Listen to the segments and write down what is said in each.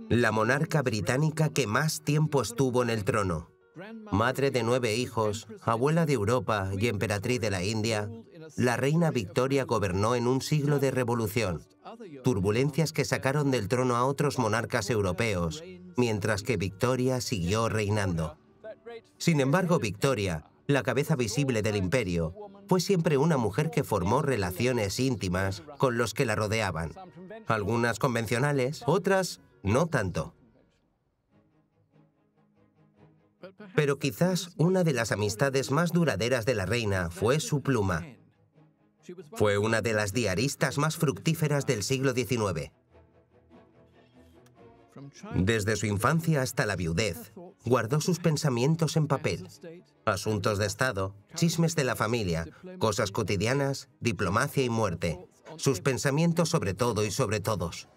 la monarca británica que más tiempo estuvo en el trono. Madre de 9 hijos, abuela de Europa y emperatriz de la India, la reina Victoria gobernó en un siglo de revolución, turbulencias que sacaron del trono a otros monarcas europeos, mientras que Victoria siguió reinando. Sin embargo, Victoria, la cabeza visible del imperio, fue siempre una mujer que formó relaciones íntimas con los que la rodeaban. Algunas convencionales, otras no tanto. Pero quizás una de las amistades más duraderas de la reina fue su pluma. Fue una de las diaristas más fructíferas del siglo XIX. Desde su infancia hasta la viudez, guardó sus pensamientos en papel. Asuntos de Estado, chismes de la familia, cosas cotidianas, diplomacia y muerte. Sus pensamientos sobre todo y sobre todos.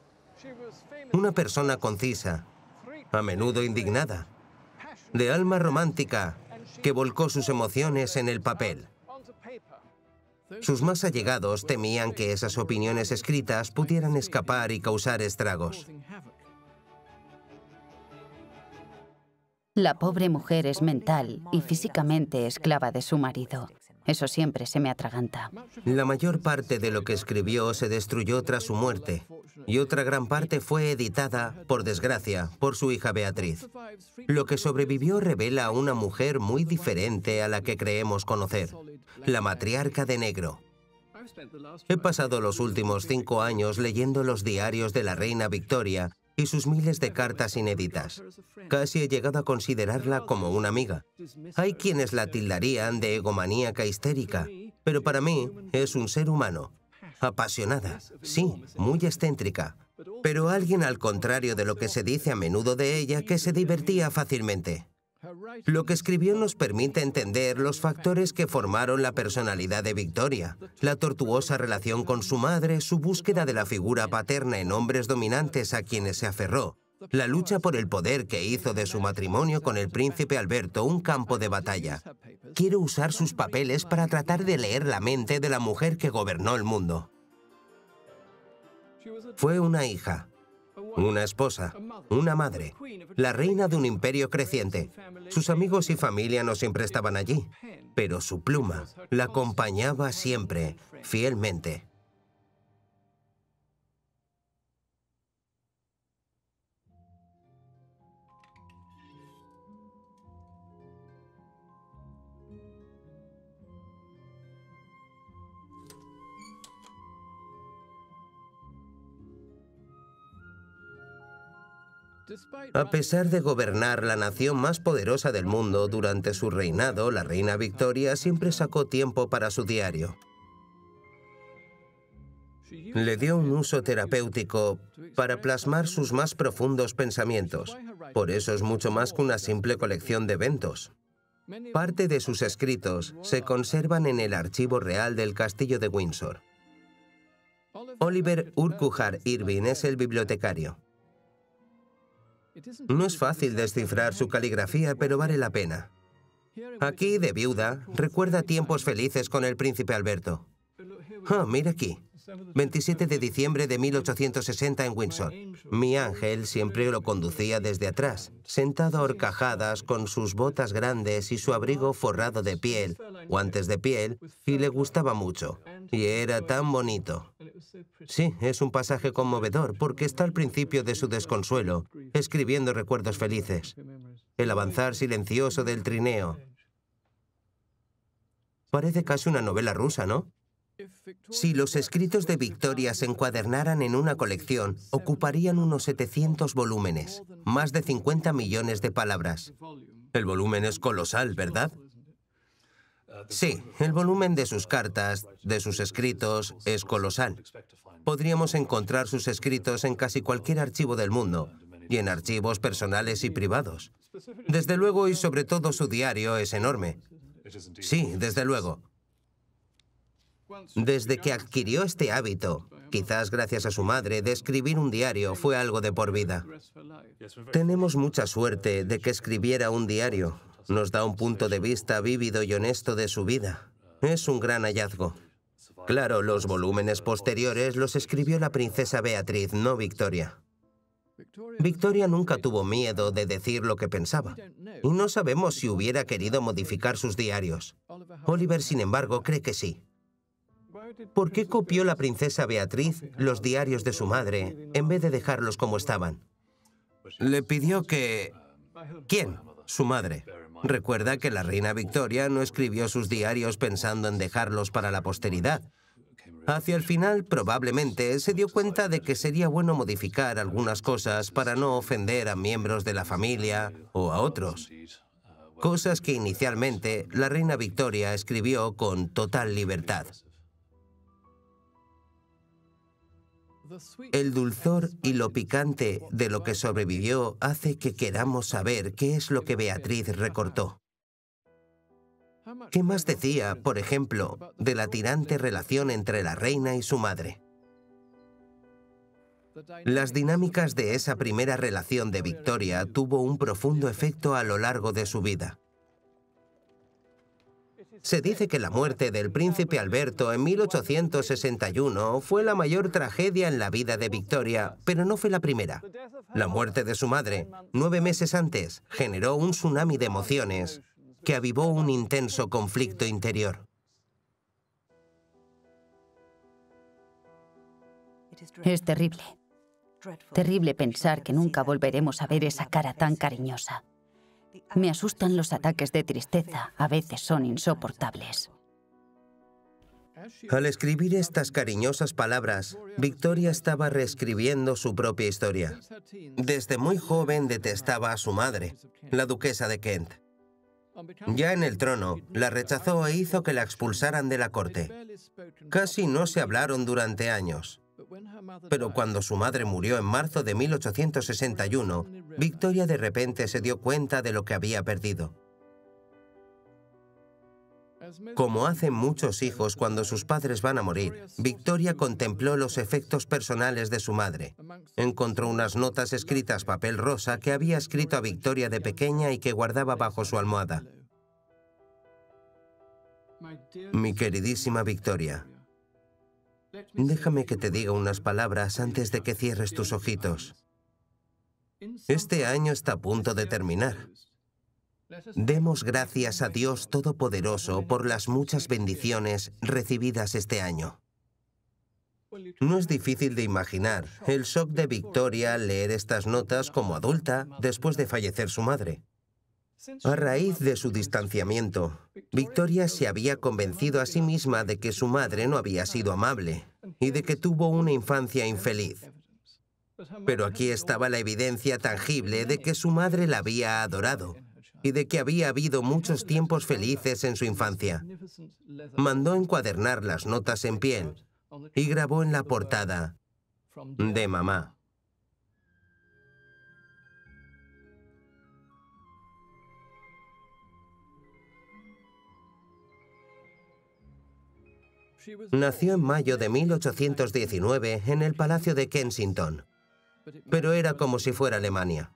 Una persona concisa, a menudo indignada, de alma romántica, que volcó sus emociones en el papel. Sus más allegados temían que esas opiniones escritas pudieran escapar y causar estragos. La pobre mujer es mental y físicamente esclava de su marido. Eso siempre se me atraganta. La mayor parte de lo que escribió se destruyó tras su muerte, y otra gran parte fue editada, por desgracia, por su hija Beatriz. Lo que sobrevivió revela a una mujer muy diferente a la que creemos conocer, la matriarca de negro. He pasado los últimos 5 años leyendo los diarios de la reina Victoria y sus miles de cartas inéditas. Casi he llegado a considerarla como una amiga. Hay quienes la tildarían de egomaníaca histérica, pero para mí es un ser humano. Apasionada, sí, muy excéntrica, pero alguien al contrario de lo que se dice a menudo de ella, que se divertía fácilmente. Lo que escribió nos permite entender los factores que formaron la personalidad de Victoria, la tortuosa relación con su madre, su búsqueda de la figura paterna en hombres dominantes a quienes se aferró, la lucha por el poder que hizo de su matrimonio con el príncipe Alberto un campo de batalla. Quiero usar sus papeles para tratar de leer la mente de la mujer que gobernó el mundo. Fue una hija, una esposa, una madre, la reina de un imperio creciente. Sus amigos y familia no siempre estaban allí, pero su pluma la acompañaba siempre, fielmente. A pesar de gobernar la nación más poderosa del mundo durante su reinado, la reina Victoria siempre sacó tiempo para su diario. Le dio un uso terapéutico para plasmar sus más profundos pensamientos. Por eso es mucho más que una simple colección de eventos. Parte de sus escritos se conservan en el Archivo Real del Castillo de Windsor. Oliver Urquhart Irving es el bibliotecario. No es fácil descifrar su caligrafía, pero vale la pena. Aquí, de viuda, recuerda tiempos felices con el príncipe Alberto. Ah, mira aquí. 27 de diciembre de 1860 en Windsor. Mi ángel siempre lo conducía desde atrás, sentado a horcajadas con sus botas grandes y su abrigo forrado de piel, guantes de piel, y le gustaba mucho. Y era tan bonito. Sí, es un pasaje conmovedor porque está al principio de su desconsuelo, escribiendo recuerdos felices. El avanzar silencioso del trineo. Parece casi una novela rusa, ¿no? Si los escritos de Victoria se encuadernaran en una colección, ocuparían unos 700 volúmenes, más de 50 millones de palabras. El volumen es colosal, ¿verdad? Sí, el volumen de sus cartas, de sus escritos, es colosal. Podríamos encontrar sus escritos en casi cualquier archivo del mundo, y en archivos personales y privados. Desde luego, y sobre todo su diario es enorme. Sí, desde luego. Desde que adquirió este hábito, quizás gracias a su madre, de escribir un diario fue algo de por vida. Tenemos mucha suerte de que escribiera un diario. Nos da un punto de vista vívido y honesto de su vida. Es un gran hallazgo. Claro, los volúmenes posteriores los escribió la princesa Beatriz, no Victoria. Victoria nunca tuvo miedo de decir lo que pensaba, y no sabemos si hubiera querido modificar sus diarios. Oliver, sin embargo, cree que sí. ¿Por qué copió la princesa Beatriz los diarios de su madre en vez de dejarlos como estaban? Le pidió que... ¿Quién? Su madre. Recuerda que la reina Victoria no escribió sus diarios pensando en dejarlos para la posteridad. Hacia el final, probablemente, se dio cuenta de que sería bueno modificar algunas cosas para no ofender a miembros de la familia o a otros. Cosas que inicialmente la reina Victoria escribió con total libertad. El dulzor y lo picante de lo que sobrevivió hace que queramos saber qué es lo que Beatriz recortó. ¿Qué más decía, por ejemplo, de la tirante relación entre la reina y su madre? Las dinámicas de esa primera relación de Victoria tuvo un profundo efecto a lo largo de su vida. Se dice que la muerte del príncipe Alberto en 1861 fue la mayor tragedia en la vida de Victoria, pero no fue la primera. La muerte de su madre, 9 meses antes, generó un tsunami de emociones que avivó un intenso conflicto interior. Es terrible. Terrible pensar que nunca volveremos a ver esa cara tan cariñosa. Me asustan los ataques de tristeza, a veces son insoportables. Al escribir estas cariñosas palabras, Victoria estaba reescribiendo su propia historia. Desde muy joven detestaba a su madre, la duquesa de Kent. Ya en el trono, la rechazó e hizo que la expulsaran de la corte. Casi no se hablaron durante años. Pero cuando su madre murió en marzo de 1861, Victoria de repente se dio cuenta de lo que había perdido. Como hacen muchos hijos cuando sus padres van a morir, Victoria contempló los efectos personales de su madre. Encontró unas notas escritas papel rosa que había escrito a Victoria de pequeña y que guardaba bajo su almohada. Mi queridísima Victoria, déjame que te diga unas palabras antes de que cierres tus ojitos. Este año está a punto de terminar. Demos gracias a Dios Todopoderoso por las muchas bendiciones recibidas este año. No es difícil de imaginar el shock de Victoria al leer estas notas como adulta después de fallecer su madre. A raíz de su distanciamiento, Victoria se había convencido a sí misma de que su madre no había sido amable y de que tuvo una infancia infeliz. Pero aquí estaba la evidencia tangible de que su madre la había adorado y de que había habido muchos tiempos felices en su infancia. Mandó encuadernar las notas en piel y grabó en la portada de mamá. Nació en mayo de 1819 en el Palacio de Kensington, pero era como si fuera Alemania.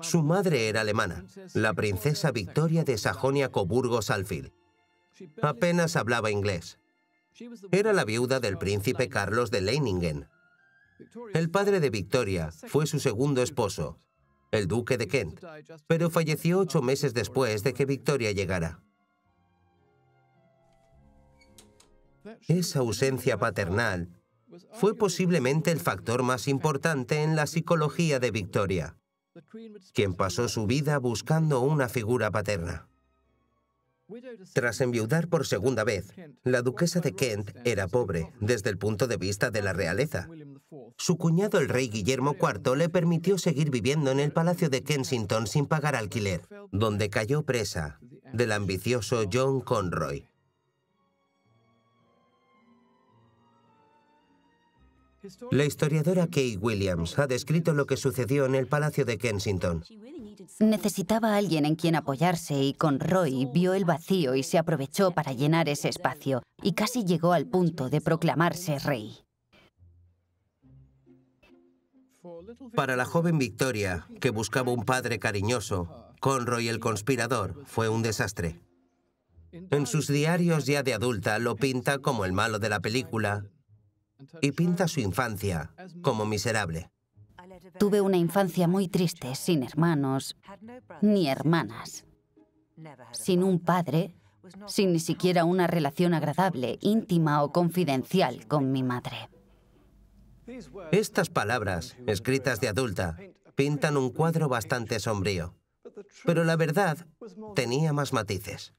Su madre era alemana, la princesa Victoria de Sajonia-Coburgo-Saalfeld. Apenas hablaba inglés. Era la viuda del príncipe Carlos de Leiningen. El padre de Victoria fue su segundo esposo, el duque de Kent, pero falleció 8 meses después de que Victoria llegara. Esa ausencia paternal fue posiblemente el factor más importante en la psicología de Victoria, quien pasó su vida buscando una figura paterna. Tras enviudar por segunda vez, la duquesa de Kent era pobre desde el punto de vista de la realeza. Su cuñado, el rey Guillermo IV, le permitió seguir viviendo en el Palacio de Kensington sin pagar alquiler, donde cayó presa del ambicioso John Conroy. La historiadora Kate Williams ha descrito lo que sucedió en el Palacio de Kensington. Necesitaba a alguien en quien apoyarse y Conroy vio el vacío y se aprovechó para llenar ese espacio y casi llegó al punto de proclamarse rey. Para la joven Victoria, que buscaba un padre cariñoso, Conroy el conspirador fue un desastre. En sus diarios ya de adulta lo pinta como el malo de la película y pinta su infancia como miserable. Tuve una infancia muy triste, sin hermanos ni hermanas, sin un padre, sin ni siquiera una relación agradable, íntima o confidencial con mi madre. Estas palabras, escritas de adulta, pintan un cuadro bastante sombrío. Pero la verdad tenía más matices.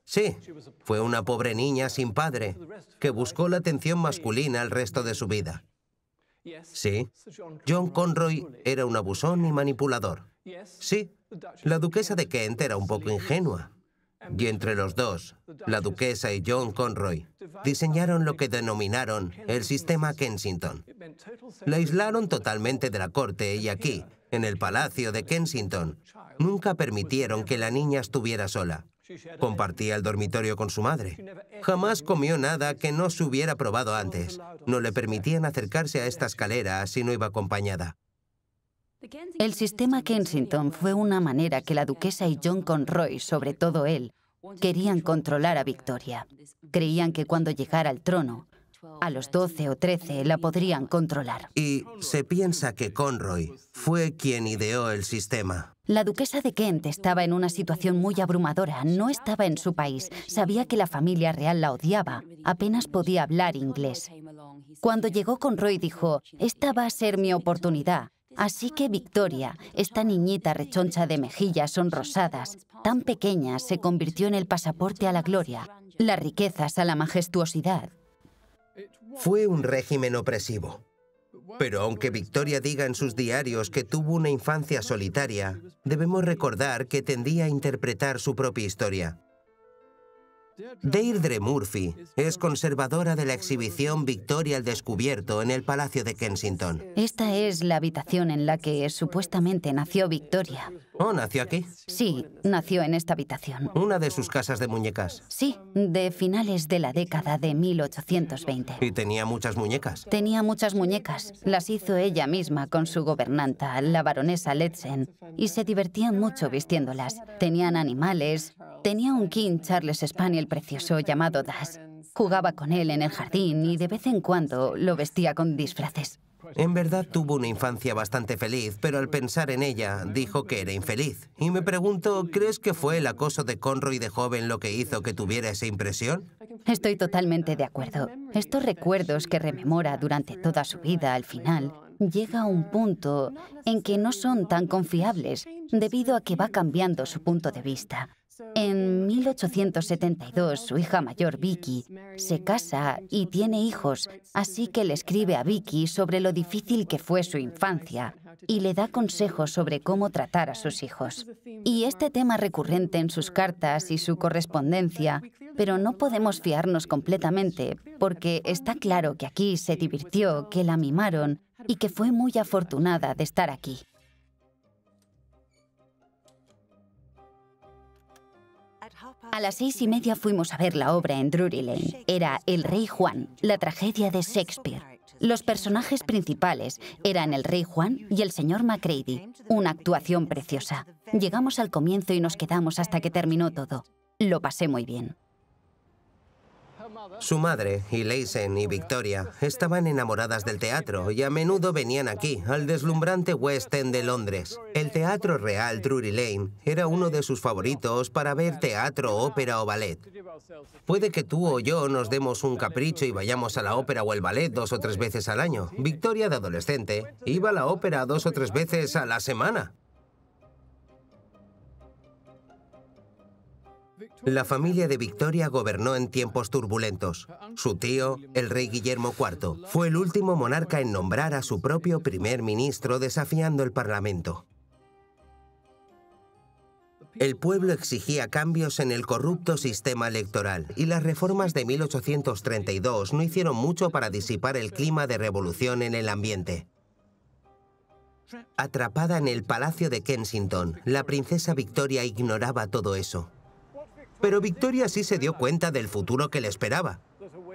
Sí, fue una pobre niña sin padre que buscó la atención masculina el resto de su vida. Sí, John Conroy era un abusón y manipulador. Sí, la duquesa de Kent era un poco ingenua. Y entre los dos, la duquesa y John Conroy, diseñaron lo que denominaron el sistema Kensington. La aislaron totalmente de la corte y aquí, en el Palacio de Kensington, nunca permitieron que la niña estuviera sola. Compartía el dormitorio con su madre. Jamás comió nada que no se hubiera probado antes. No le permitían acercarse a esta escalera si no iba acompañada. El sistema Kensington fue una manera que la duquesa y John Conroy, sobre todo él, querían controlar a Victoria. Creían que cuando llegara al trono, a los 12 o 13 la podrían controlar. Y se piensa que Conroy fue quien ideó el sistema. La duquesa de Kent estaba en una situación muy abrumadora. No estaba en su país. Sabía que la familia real la odiaba. Apenas podía hablar inglés. Cuando llegó Conroy dijo, «Esta va a ser mi oportunidad». Así que Victoria, esta niñita rechoncha de mejillas sonrosadas, tan pequeña, se convirtió en el pasaporte a la gloria, las riquezas a la majestuosidad. Fue un régimen opresivo. Pero aunque Victoria diga en sus diarios que tuvo una infancia solitaria, debemos recordar que tendía a interpretar su propia historia. Deirdre Murphy es conservadora de la exhibición Victoria al Descubierto en el Palacio de Kensington. Esta es la habitación en la que supuestamente nació Victoria. ¿Oh, nació aquí? Sí, nació en esta habitación. ¿Una de sus casas de muñecas? Sí, de finales de la década de 1820. ¿Y tenía muchas muñecas? Tenía muchas muñecas. Las hizo ella misma con su gobernanta, la baronesa Letzen, y se divertían mucho vistiéndolas. Tenían animales. Tenía un King Charles Spaniel precioso llamado Dash. Jugaba con él en el jardín y de vez en cuando lo vestía con disfraces. En verdad tuvo una infancia bastante feliz, pero al pensar en ella, dijo que era infeliz. Y me pregunto, ¿crees que fue el acoso de Conroy de joven lo que hizo que tuviera esa impresión? Estoy totalmente de acuerdo. Estos recuerdos que rememora durante toda su vida, al final, llega a un punto en que no son tan confiables, debido a que va cambiando su punto de vista. En 1872, su hija mayor, Vicky, se casa y tiene hijos, así que le escribe a Vicky sobre lo difícil que fue su infancia y le da consejos sobre cómo tratar a sus hijos. Y este tema recurrente en sus cartas y su correspondencia, pero no podemos fiarnos completamente, porque está claro que aquí se divirtió, que la mimaron y que fue muy afortunada de estar aquí. A las 6:30 fuimos a ver la obra en Drury Lane. Era El Rey Juan, la tragedia de Shakespeare. Los personajes principales eran el Rey Juan y el señor Macready. Una actuación preciosa. Llegamos al comienzo y nos quedamos hasta que terminó todo. Lo pasé muy bien. Su madre, Leisen y Victoria, estaban enamoradas del teatro y a menudo venían aquí, al deslumbrante West End de Londres. El Teatro Real Drury Lane era uno de sus favoritos para ver teatro, ópera o ballet. Puede que tú o yo nos demos un capricho y vayamos a la ópera o el ballet 2 o 3 veces al año. Victoria, de adolescente, iba a la ópera 2 o 3 veces a la semana. La familia de Victoria gobernó en tiempos turbulentos. Su tío, el rey Guillermo IV, fue el último monarca en nombrar a su propio primer ministro desafiando el Parlamento. El pueblo exigía cambios en el corrupto sistema electoral y las reformas de 1832 no hicieron mucho para disipar el clima de revolución en el ambiente. Atrapada en el Palacio de Kensington, la princesa Victoria ignoraba todo eso. Pero Victoria sí se dio cuenta del futuro que le esperaba.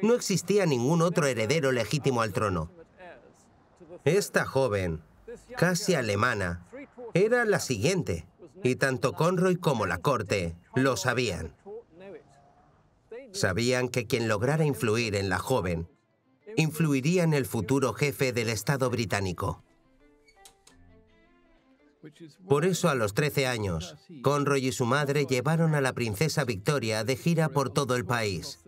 No existía ningún otro heredero legítimo al trono. Esta joven, casi alemana, era la siguiente, y tanto Conroy como la corte lo sabían. Sabían que quien lograra influir en la joven, influiría en el futuro jefe del Estado británico. Por eso, a los 13 años, Conroy y su madre llevaron a la princesa Victoria de gira por todo el país.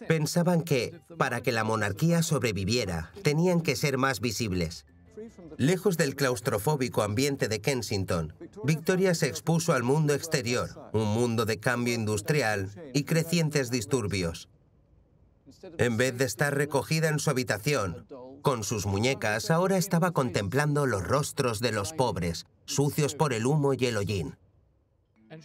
Pensaban que, para que la monarquía sobreviviera, tenían que ser más visibles. Lejos del claustrofóbico ambiente de Kensington, Victoria se expuso al mundo exterior, un mundo de cambio industrial y crecientes disturbios. En vez de estar recogida en su habitación, con sus muñecas, ahora estaba contemplando los rostros de los pobres, sucios por el humo y el hollín.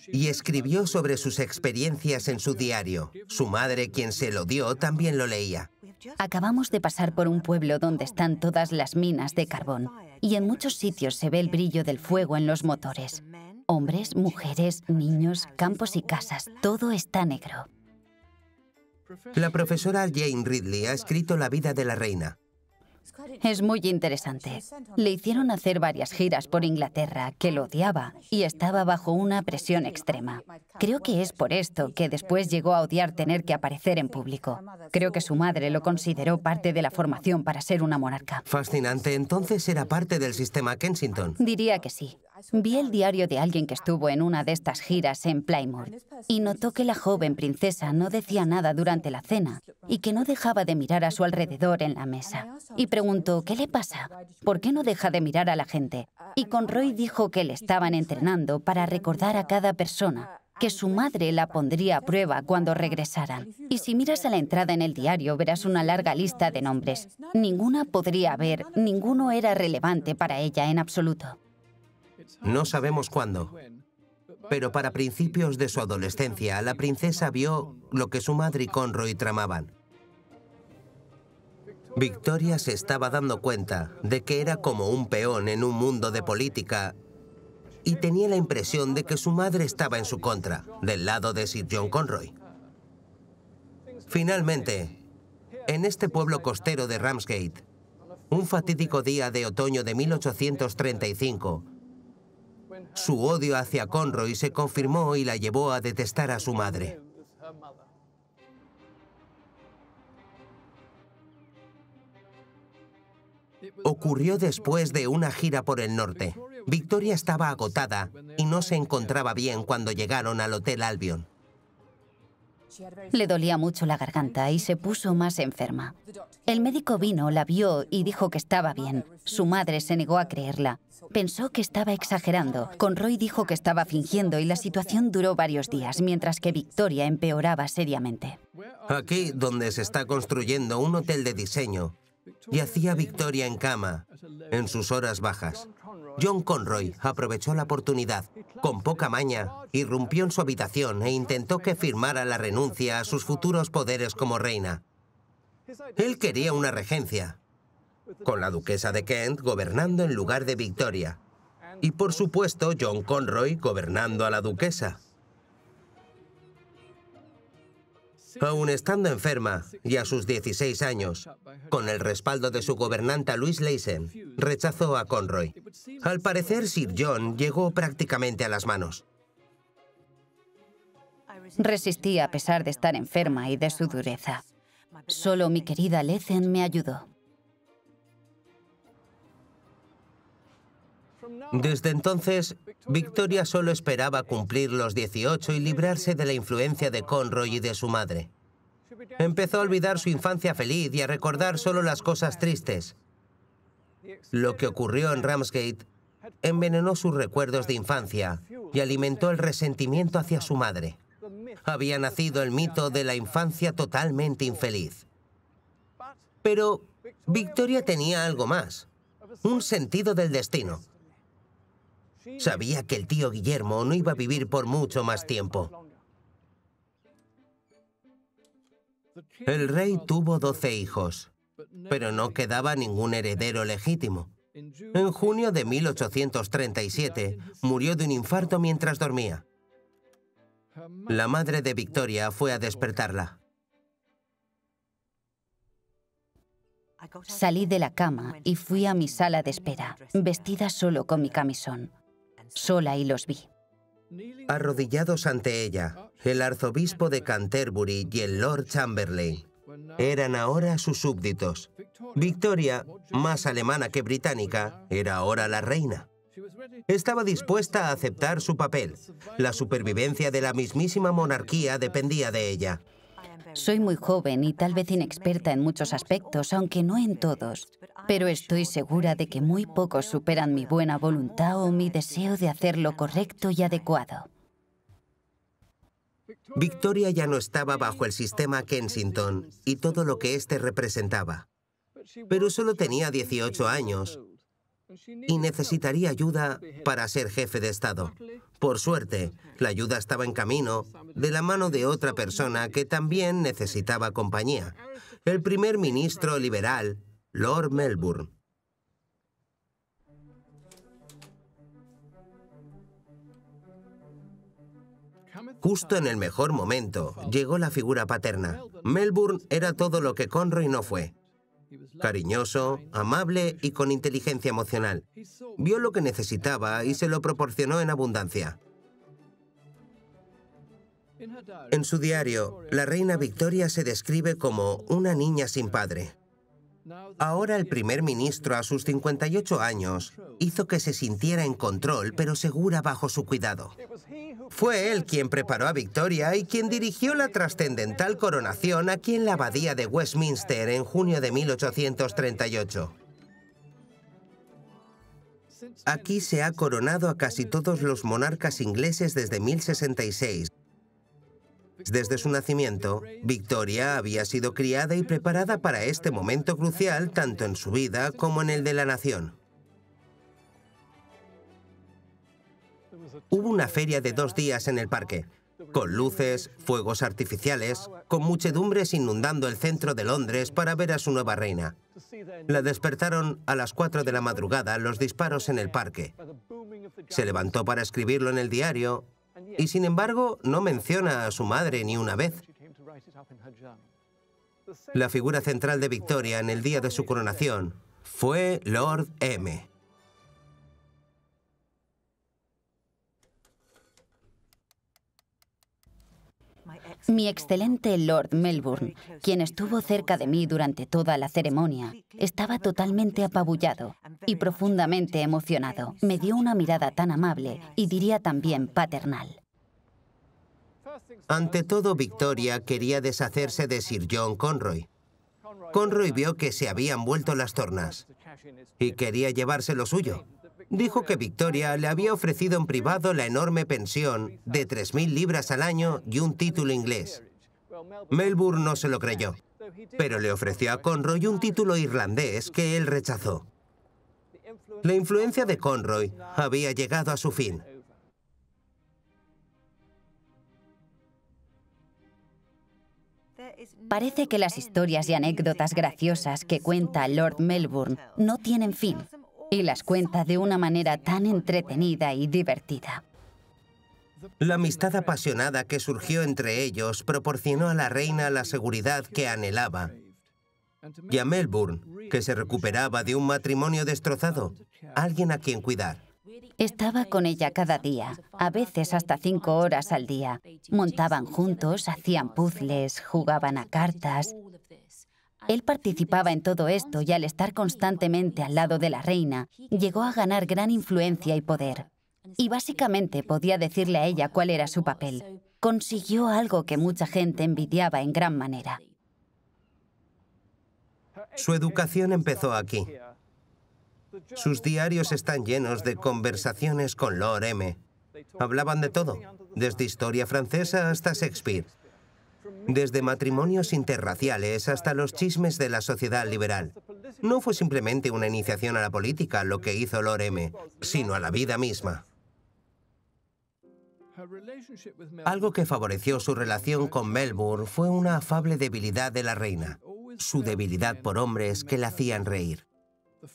Y escribió sobre sus experiencias en su diario. Su madre, quien se lo dio, también lo leía. Acabamos de pasar por un pueblo donde están todas las minas de carbón y en muchos sitios se ve el brillo del fuego en los motores. Hombres, mujeres, niños, campos y casas, todo está negro. La profesora Jane Ridley ha escrito La vida de la reina. Es muy interesante. Le hicieron hacer varias giras por Inglaterra, que lo odiaba, y estaba bajo una presión extrema. Creo que es por esto que después llegó a odiar tener que aparecer en público. Creo que su madre lo consideró parte de la formación para ser una monarca. Fascinante. Entonces era parte del sistema Kensington. Diría que sí. Vi el diario de alguien que estuvo en una de estas giras en Plymouth y notó que la joven princesa no decía nada durante la cena y que no dejaba de mirar a su alrededor en la mesa. Y preguntó, ¿qué le pasa? ¿Por qué no deja de mirar a la gente? Y Conroy dijo que le estaban entrenando para recordar a cada persona, que su madre la pondría a prueba cuando regresaran. Y si miras a la entrada en el diario, verás una larga lista de nombres. Ninguna podría haber, ninguno era relevante para ella en absoluto. No sabemos cuándo, pero para principios de su adolescencia, la princesa vio lo que su madre y Conroy tramaban. Victoria se estaba dando cuenta de que era como un peón en un mundo de política y tenía la impresión de que su madre estaba en su contra, del lado de Sir John Conroy. Finalmente, en este pueblo costero de Ramsgate, un fatídico día de otoño de 1835, su odio hacia Conroy se confirmó y la llevó a detestar a su madre. Ocurrió después de una gira por el norte. Victoria estaba agotada y no se encontraba bien cuando llegaron al Hotel Albion. Le dolía mucho la garganta y se puso más enferma. El médico vino, la vio y dijo que estaba bien. Su madre se negó a creerla. Pensó que estaba exagerando. Conroy dijo que estaba fingiendo y la situación duró varios días, mientras que Victoria empeoraba seriamente. Aquí, donde se está construyendo un hotel de diseño, yacía Victoria en cama, en sus horas bajas. John Conroy aprovechó la oportunidad. Con poca maña, irrumpió en su habitación e intentó que firmara la renuncia a sus futuros poderes como reina. Él quería una regencia, con la duquesa de Kent gobernando en lugar de Victoria. Y por supuesto, John Conroy gobernando a la duquesa. Aun estando enferma, y a sus 16 años, con el respaldo de su gobernanta Louise Leeson, rechazó a Conroy. Al parecer, Sir John llegó prácticamente a las manos. Resistí a pesar de estar enferma y de su dureza. Solo mi querida Leeson me ayudó. Desde entonces, Victoria solo esperaba cumplir los 18 y librarse de la influencia de Conroy y de su madre. Empezó a olvidar su infancia feliz y a recordar solo las cosas tristes. Lo que ocurrió en Ramsgate envenenó sus recuerdos de infancia y alimentó el resentimiento hacia su madre. Había nacido el mito de la infancia totalmente infeliz. Pero Victoria tenía algo más, un sentido del destino. Sabía que el tío Guillermo no iba a vivir por mucho más tiempo. El rey tuvo 12 hijos, pero no quedaba ningún heredero legítimo. En junio de 1837 murió de un infarto mientras dormía. La madre de Victoria fue a despertarla. Salí de la cama y fui a mi sala de espera, vestida solo con mi camisón. Sola y los vi. Arrodillados ante ella, el arzobispo de Canterbury y el Lord Chamberlain eran ahora sus súbditos. Victoria, más alemana que británica, era ahora la reina. Estaba dispuesta a aceptar su papel. La supervivencia de la mismísima monarquía dependía de ella. Soy muy joven y tal vez inexperta en muchos aspectos, aunque no en todos. Pero estoy segura de que muy pocos superan mi buena voluntad o mi deseo de hacer lo correcto y adecuado. Victoria ya no estaba bajo el sistema Kensington y todo lo que éste representaba. Pero solo tenía 18 años y necesitaría ayuda para ser jefe de Estado. Por suerte, la ayuda estaba en camino, de la mano de otra persona que también necesitaba compañía. El primer ministro liberal, Lord Melbourne. Justo en el mejor momento, llegó la figura paterna. Melbourne era todo lo que Conroy no fue. Cariñoso, amable y con inteligencia emocional. Vio lo que necesitaba y se lo proporcionó en abundancia. En su diario, la reina Victoria se describe como una niña sin padre. Ahora el primer ministro, a sus 58 años, hizo que se sintiera en control, pero segura bajo su cuidado. Fue él quien preparó a Victoria y quien dirigió la trascendental coronación aquí en la abadía de Westminster en junio de 1838. Aquí se ha coronado a casi todos los monarcas ingleses desde 1066. Desde su nacimiento, Victoria había sido criada y preparada para este momento crucial tanto en su vida como en el de la nación. Hubo una feria de 2 días en el parque, con luces, fuegos artificiales, con muchedumbres inundando el centro de Londres para ver a su nueva reina. La despertaron a las 4 de la madrugada los disparos en el parque. Se levantó para escribirlo en el diario y, sin embargo, no menciona a su madre ni una vez. La figura central de Victoria en el día de su coronación fue Lord M. Mi excelente Lord Melbourne, quien estuvo cerca de mí durante toda la ceremonia, estaba totalmente apabullado y profundamente emocionado. Me dio una mirada tan amable y diría también paternal. Ante todo, Victoria quería deshacerse de Sir John Conroy. Conroy vio que se habían vuelto las tornas y quería llevarse lo suyo. Dijo que Victoria le había ofrecido en privado la enorme pensión de 3.000 libras al año y un título inglés. Melbourne no se lo creyó, pero le ofreció a Conroy un título irlandés que él rechazó. La influencia de Conroy había llegado a su fin. Parece que las historias y anécdotas graciosas que cuenta Lord Melbourne no tienen fin, y las cuenta de una manera tan entretenida y divertida. La amistad apasionada que surgió entre ellos proporcionó a la reina la seguridad que anhelaba, y a Melbourne, que se recuperaba de un matrimonio destrozado, alguien a quien cuidar. Estaba con ella cada día, a veces hasta 5 horas al día. Montaban juntos, hacían puzzles, jugaban a cartas. Él participaba en todo esto y al estar constantemente al lado de la reina, llegó a ganar gran influencia y poder. Y básicamente podía decirle a ella cuál era su papel. Consiguió algo que mucha gente envidiaba en gran manera. Su educación empezó aquí. Sus diarios están llenos de conversaciones con Lord M. Hablaban de todo, desde historia francesa hasta Shakespeare. Desde matrimonios interraciales hasta los chismes de la sociedad liberal. No fue simplemente una iniciación a la política lo que hizo Lord M, sino a la vida misma. Algo que favoreció su relación con Melbourne fue una afable debilidad de la reina, su debilidad por hombres que la hacían reír.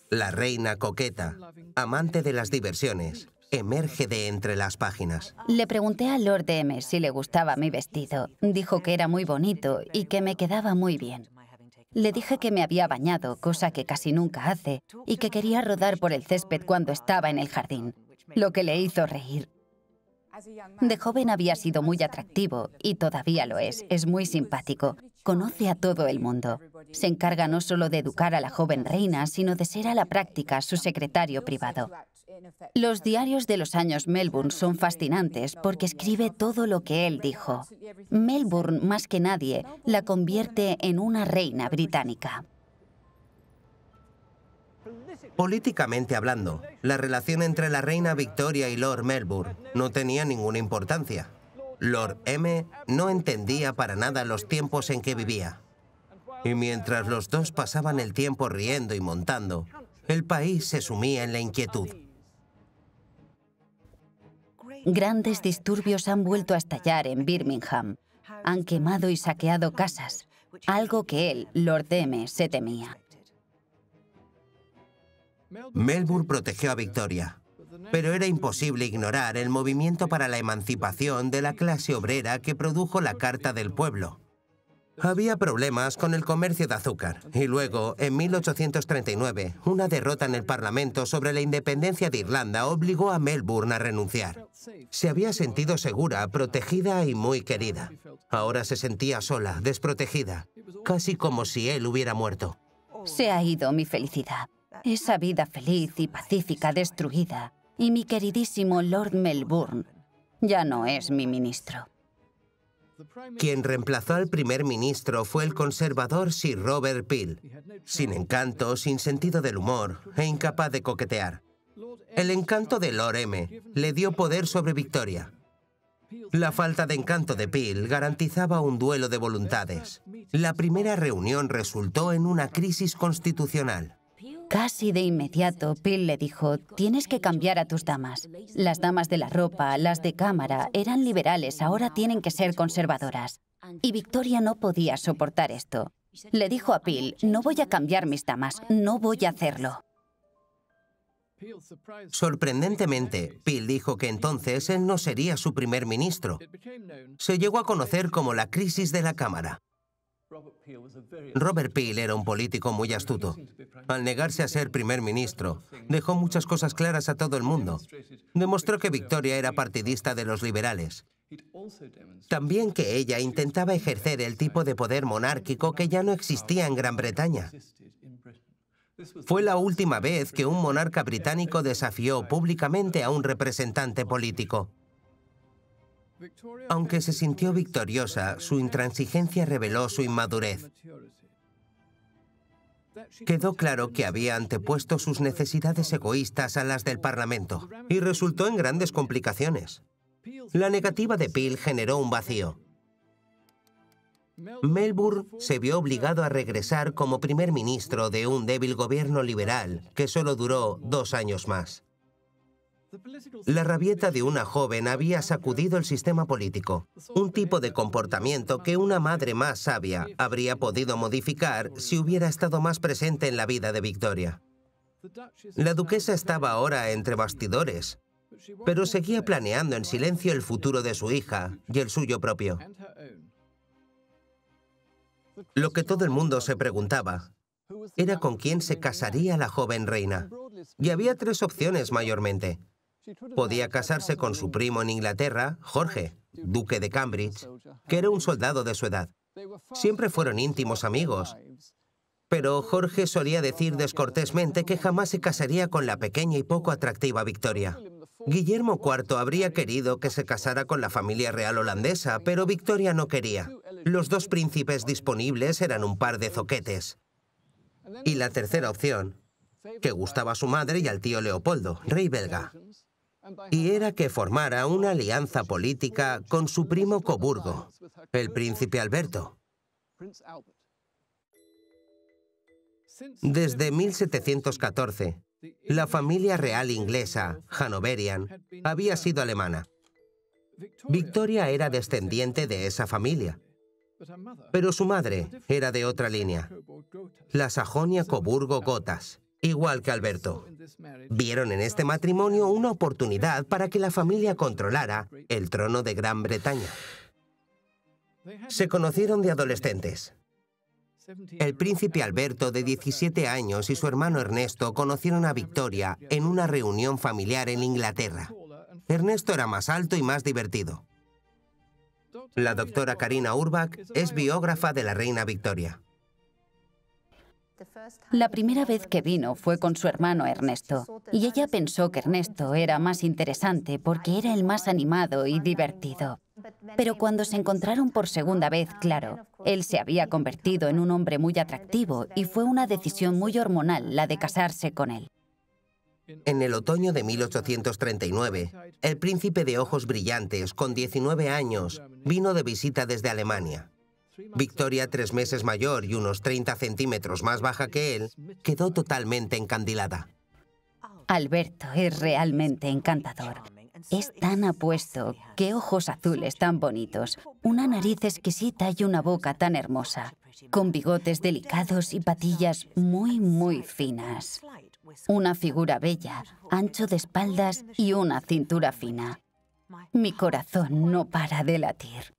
La reina coqueta, amante de las diversiones, emerge de entre las páginas. Le pregunté a Lord M si le gustaba mi vestido. Dijo que era muy bonito y que me quedaba muy bien. Le dije que me había bañado, cosa que casi nunca hace, y que quería rodar por el césped cuando estaba en el jardín, lo que le hizo reír. De joven había sido muy atractivo, y todavía lo es muy simpático. Conoce a todo el mundo. Se encarga no solo de educar a la joven reina, sino de ser a la práctica su secretario privado. Los diarios de los años Melbourne son fascinantes porque escribe todo lo que él dijo. Melbourne, más que nadie, la convierte en una reina británica. Políticamente hablando, la relación entre la reina Victoria y Lord Melbourne no tenía ninguna importancia. Lord M no entendía para nada los tiempos en que vivía. Y mientras los dos pasaban el tiempo riendo y montando, el país se sumía en la inquietud. Grandes disturbios han vuelto a estallar en Birmingham. Han quemado y saqueado casas, algo que él, Lord M, se temía. Melbourne protegió a Victoria, pero era imposible ignorar el movimiento para la emancipación de la clase obrera que produjo la Carta del Pueblo. Había problemas con el comercio de azúcar y luego, en 1839, una derrota en el Parlamento sobre la independencia de Irlanda obligó a Melbourne a renunciar. Se había sentido segura, protegida y muy querida. Ahora se sentía sola, desprotegida, casi como si él hubiera muerto. Se ha ido mi felicidad. Esa vida feliz y pacífica destruida. Y mi queridísimo Lord Melbourne ya no es mi ministro. Quien reemplazó al primer ministro fue el conservador Sir Robert Peel, sin encanto, sin sentido del humor e incapaz de coquetear. El encanto de Lord M le dio poder sobre Victoria. La falta de encanto de Peel garantizaba un duelo de voluntades. La primera reunión resultó en una crisis constitucional. Casi de inmediato, Peel le dijo, tienes que cambiar a tus damas. Las damas de la ropa, las de cámara, eran liberales, ahora tienen que ser conservadoras. Y Victoria no podía soportar esto. Le dijo a Peel, no voy a cambiar mis damas, no voy a hacerlo. Sorprendentemente, Peel dijo que entonces él no sería su primer ministro. Se llegó a conocer como la crisis de la Cámara. Robert Peel era un político muy astuto. Al negarse a ser primer ministro, dejó muchas cosas claras a todo el mundo. Demostró que Victoria era partidista de los liberales. También que ella intentaba ejercer el tipo de poder monárquico que ya no existía en Gran Bretaña. Fue la última vez que un monarca británico desafió públicamente a un representante político. Aunque se sintió victoriosa, su intransigencia reveló su inmadurez. Quedó claro que había antepuesto sus necesidades egoístas a las del Parlamento y resultó en grandes complicaciones. La negativa de Peel generó un vacío. Melbourne se vio obligado a regresar como primer ministro de un débil gobierno liberal que solo duró 2 años más. La rabieta de una joven había sacudido el sistema político, un tipo de comportamiento que una madre más sabia habría podido modificar si hubiera estado más presente en la vida de Victoria. La duquesa estaba ahora entre bastidores, pero seguía planeando en silencio el futuro de su hija y el suyo propio. Lo que todo el mundo se preguntaba era con quién se casaría la joven reina. Y había 3 opciones mayormente. Podía casarse con su primo en Inglaterra, Jorge, duque de Cambridge, que era un soldado de su edad. Siempre fueron íntimos amigos. Pero Jorge solía decir descortésmente que jamás se casaría con la pequeña y poco atractiva Victoria. Guillermo IV habría querido que se casara con la familia real holandesa, pero Victoria no quería. Los 2 príncipes disponibles eran un par de zoquetes. Y la tercera opción, que gustaba a su madre y al tío Leopoldo, rey belga. Y era que formara una alianza política con su primo Coburgo, el príncipe Alberto. Desde 1714, la familia real inglesa, Hanoverian, había sido alemana. Victoria era descendiente de esa familia, pero su madre era de otra línea, la Sajonia-Coburgo-Gothas, igual que Alberto. Vieron en este matrimonio una oportunidad para que la familia controlara el trono de Gran Bretaña. Se conocieron de adolescentes. El príncipe Alberto, de 17 años, y su hermano Ernesto conocieron a Victoria en una reunión familiar en Inglaterra. Ernesto era más alto y más divertido. La doctora Carina Urbach es biógrafa de la reina Victoria. La primera vez que vino fue con su hermano Ernesto, y ella pensó que Ernesto era más interesante porque era el más animado y divertido. Pero cuando se encontraron por segunda vez, claro, él se había convertido en un hombre muy atractivo y fue una decisión muy hormonal la de casarse con él. En el otoño de 1839, el príncipe de ojos brillantes, con 19 años, vino de visita desde Alemania. Victoria, 3 meses mayor y unos 30 centímetros más baja que él, quedó totalmente encandilada. Alberto es realmente encantador. Es tan apuesto, qué ojos azules tan bonitos, una nariz exquisita y una boca tan hermosa, con bigotes delicados y patillas muy, muy finas. Una figura bella, ancho de espaldas y una cintura fina. Mi corazón no para de latir.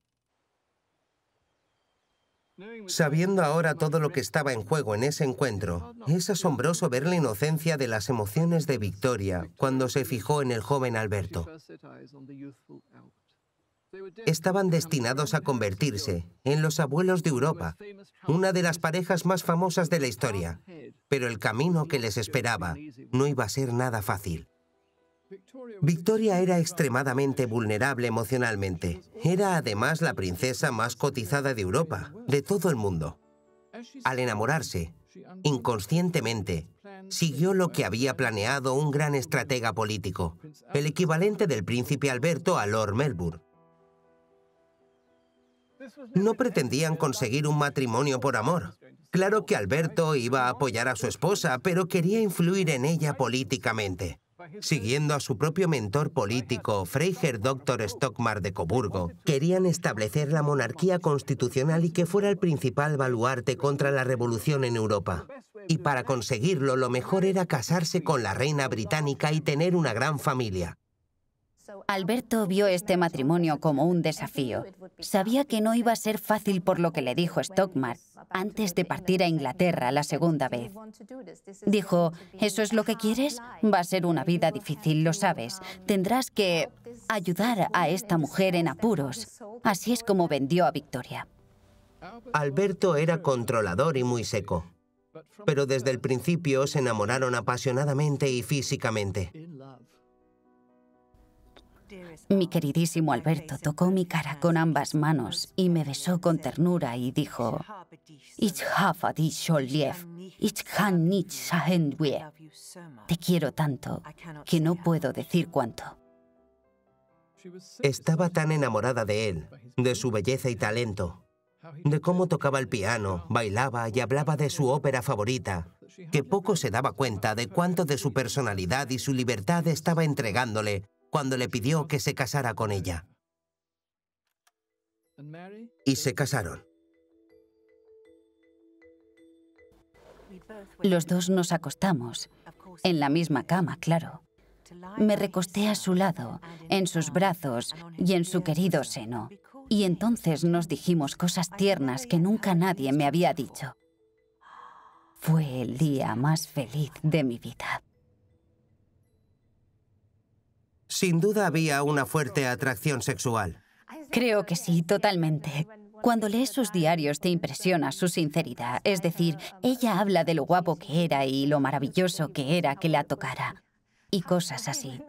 Sabiendo ahora todo lo que estaba en juego en ese encuentro, es asombroso ver la inocencia de las emociones de Victoria cuando se fijó en el joven Alberto. Estaban destinados a convertirse en los abuelos de Europa, una de las parejas más famosas de la historia, pero el camino que les esperaba no iba a ser nada fácil. Victoria era extremadamente vulnerable emocionalmente. Era además la princesa más cotizada de Europa, de todo el mundo. Al enamorarse, inconscientemente, siguió lo que había planeado un gran estratega político, el equivalente del príncipe Alberto a Lord Melbourne. No pretendían conseguir un matrimonio por amor. Claro que Alberto iba a apoyar a su esposa, pero quería influir en ella políticamente. Siguiendo a su propio mentor político, Freiherr Dr. Stockmar de Coburgo, querían establecer la monarquía constitucional y que fuera el principal baluarte contra la revolución en Europa. Y para conseguirlo, lo mejor era casarse con la reina británica y tener una gran familia. Alberto vio este matrimonio como un desafío. Sabía que no iba a ser fácil por lo que le dijo Stockmar antes de partir a Inglaterra la segunda vez. Dijo, ¿eso es lo que quieres? Va a ser una vida difícil, lo sabes. Tendrás que ayudar a esta mujer en apuros. Así es como vendió a Victoria. Alberto era controlador y muy seco, pero desde el principio se enamoraron apasionadamente y físicamente. Mi queridísimo Alberto tocó mi cara con ambas manos y me besó con ternura y dijo, Ich habe dich so lieb, ich kann nicht sagen wie. Te quiero tanto que no puedo decir cuánto. Estaba tan enamorada de él, de su belleza y talento, de cómo tocaba el piano, bailaba y hablaba de su ópera favorita, que poco se daba cuenta de cuánto de su personalidad y su libertad estaba entregándole cuando le pidió que se casara con ella. Y se casaron. Los dos nos acostamos, en la misma cama, claro. Me recosté a su lado, en sus brazos y en su querido seno. Y entonces nos dijimos cosas tiernas que nunca nadie me había dicho. Fue el día más feliz de mi vida. Sin duda había una fuerte atracción sexual. Creo que sí, totalmente. Cuando lees sus diarios te impresiona su sinceridad. Es decir, ella habla de lo guapo que era y lo maravilloso que era que la tocara. Y cosas así.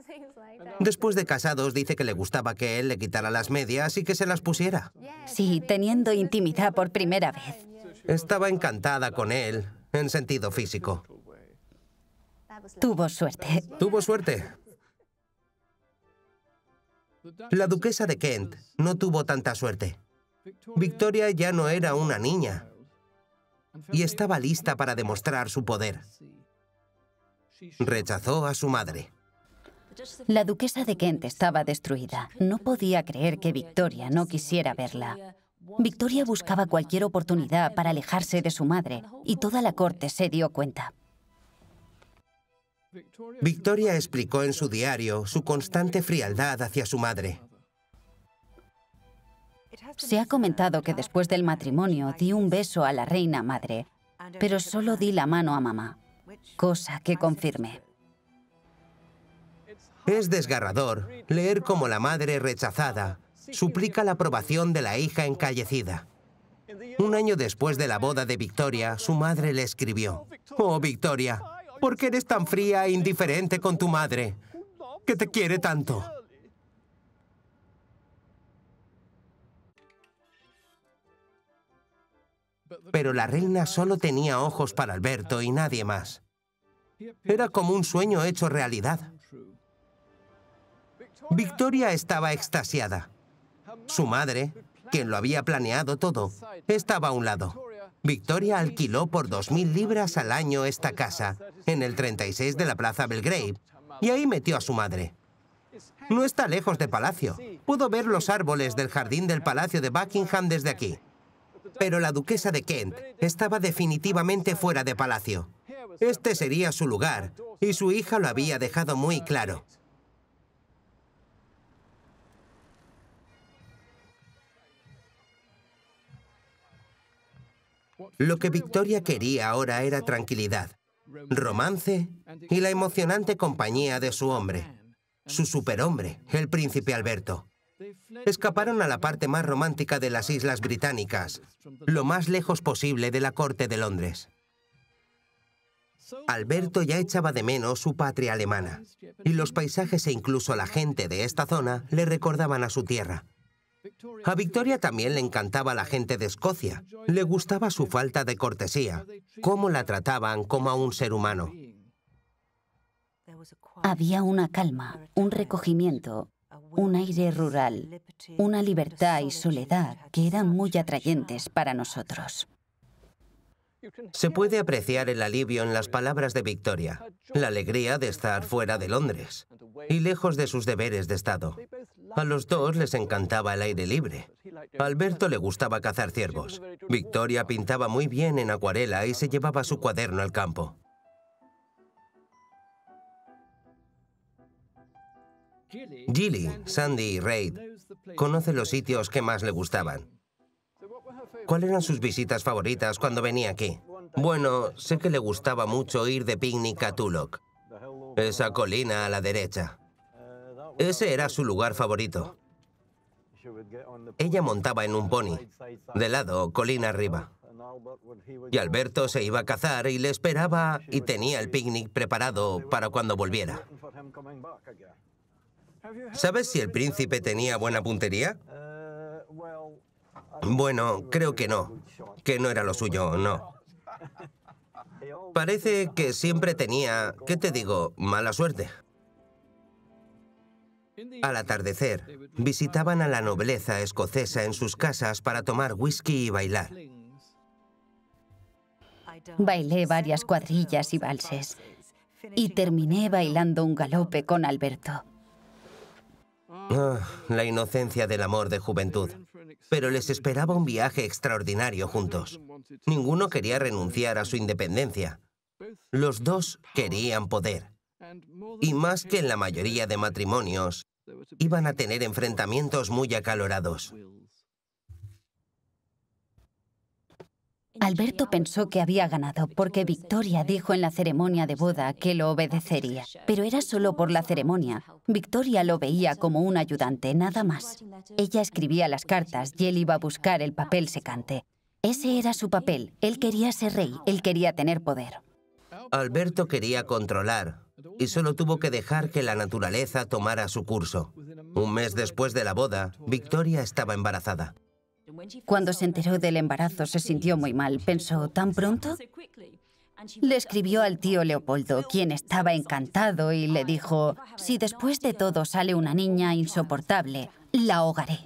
Después de casados dice que le gustaba que él le quitara las medias y que se las pusiera. Sí, teniendo intimidad por primera vez. Estaba encantada con él, en sentido físico. Tuvo suerte. Tuvo suerte. La duquesa de Kent no tuvo tanta suerte. Victoria ya no era una niña y estaba lista para demostrar su poder. Rechazó a su madre. La duquesa de Kent estaba destruida. No podía creer que Victoria no quisiera verla. Victoria buscaba cualquier oportunidad para alejarse de su madre y toda la corte se dio cuenta. Victoria explicó en su diario su constante frialdad hacia su madre. Se ha comentado que después del matrimonio di un beso a la reina madre, pero solo di la mano a mamá, cosa que confirmé. Es desgarrador leer cómo la madre rechazada suplica la aprobación de la hija encallecida. Un año después de la boda de Victoria, su madre le escribió: «Oh, Victoria, ¿por qué eres tan fría e indiferente con tu madre, que te quiere tanto?» Pero la reina solo tenía ojos para Alberto y nadie más. Era como un sueño hecho realidad. Victoria estaba extasiada. Su madre, quien lo había planeado todo, estaba a un lado. Victoria alquiló por 2000 libras al año esta casa, en el 36 de la Plaza Belgrave, y ahí metió a su madre. No está lejos de palacio. Puedo ver los árboles del jardín del Palacio de Buckingham desde aquí. Pero la duquesa de Kent estaba definitivamente fuera de palacio. Este sería su lugar, y su hija lo había dejado muy claro. Lo que Victoria quería ahora era tranquilidad, romance y la emocionante compañía de su hombre, su superhombre, el príncipe Alberto. Escaparon a la parte más romántica de las Islas Británicas, lo más lejos posible de la corte de Londres. Alberto ya echaba de menos su patria alemana, y los paisajes e incluso la gente de esta zona le recordaban a su tierra. A Victoria también le encantaba la gente de Escocia. Le gustaba su falta de cortesía, cómo la trataban como a un ser humano. Había una calma, un recogimiento, un aire rural, una libertad y soledad que eran muy atrayentes para nosotros. Se puede apreciar el alivio en las palabras de Victoria, la alegría de estar fuera de Londres y lejos de sus deberes de Estado. A los dos les encantaba el aire libre. A Alberto le gustaba cazar ciervos. Victoria pintaba muy bien en acuarela y se llevaba su cuaderno al campo. Gilly, Sandy y Reid conocen los sitios que más le gustaban. ¿Cuáles eran sus visitas favoritas cuando venía aquí? Bueno, sé que le gustaba mucho ir de picnic a Tulloch, esa colina a la derecha. Ese era su lugar favorito. Ella montaba en un pony, de lado, colina arriba. Y Alberto se iba a cazar y le esperaba y tenía el picnic preparado para cuando volviera. ¿Sabes si el príncipe tenía buena puntería? Bueno, creo que no era lo suyo, no. Parece que siempre tenía, ¿qué te digo?, mala suerte. Al atardecer, visitaban a la nobleza escocesa en sus casas para tomar whisky y bailar. Bailé varias cuadrillas y valses, y terminé bailando un galope con Alberto. La inocencia del amor de juventud. Pero les esperaba un viaje extraordinario juntos. Ninguno quería renunciar a su independencia. Los dos querían poder. Y más que en la mayoría de matrimonios, iban a tener enfrentamientos muy acalorados. Alberto pensó que había ganado porque Victoria dijo en la ceremonia de boda que lo obedecería. Pero era solo por la ceremonia. Victoria lo veía como un ayudante, nada más. Ella escribía las cartas y él iba a buscar el papel secante. Ese era su papel. Él quería ser rey, él quería tener poder. Alberto quería controlar y solo tuvo que dejar que la naturaleza tomara su curso. Un mes después de la boda, Victoria estaba embarazada. Cuando se enteró del embarazo se sintió muy mal. Pensó, ¿tan pronto? Le escribió al tío Leopoldo, quien estaba encantado, y le dijo, si después de todo sale una niña insoportable, la ahogaré.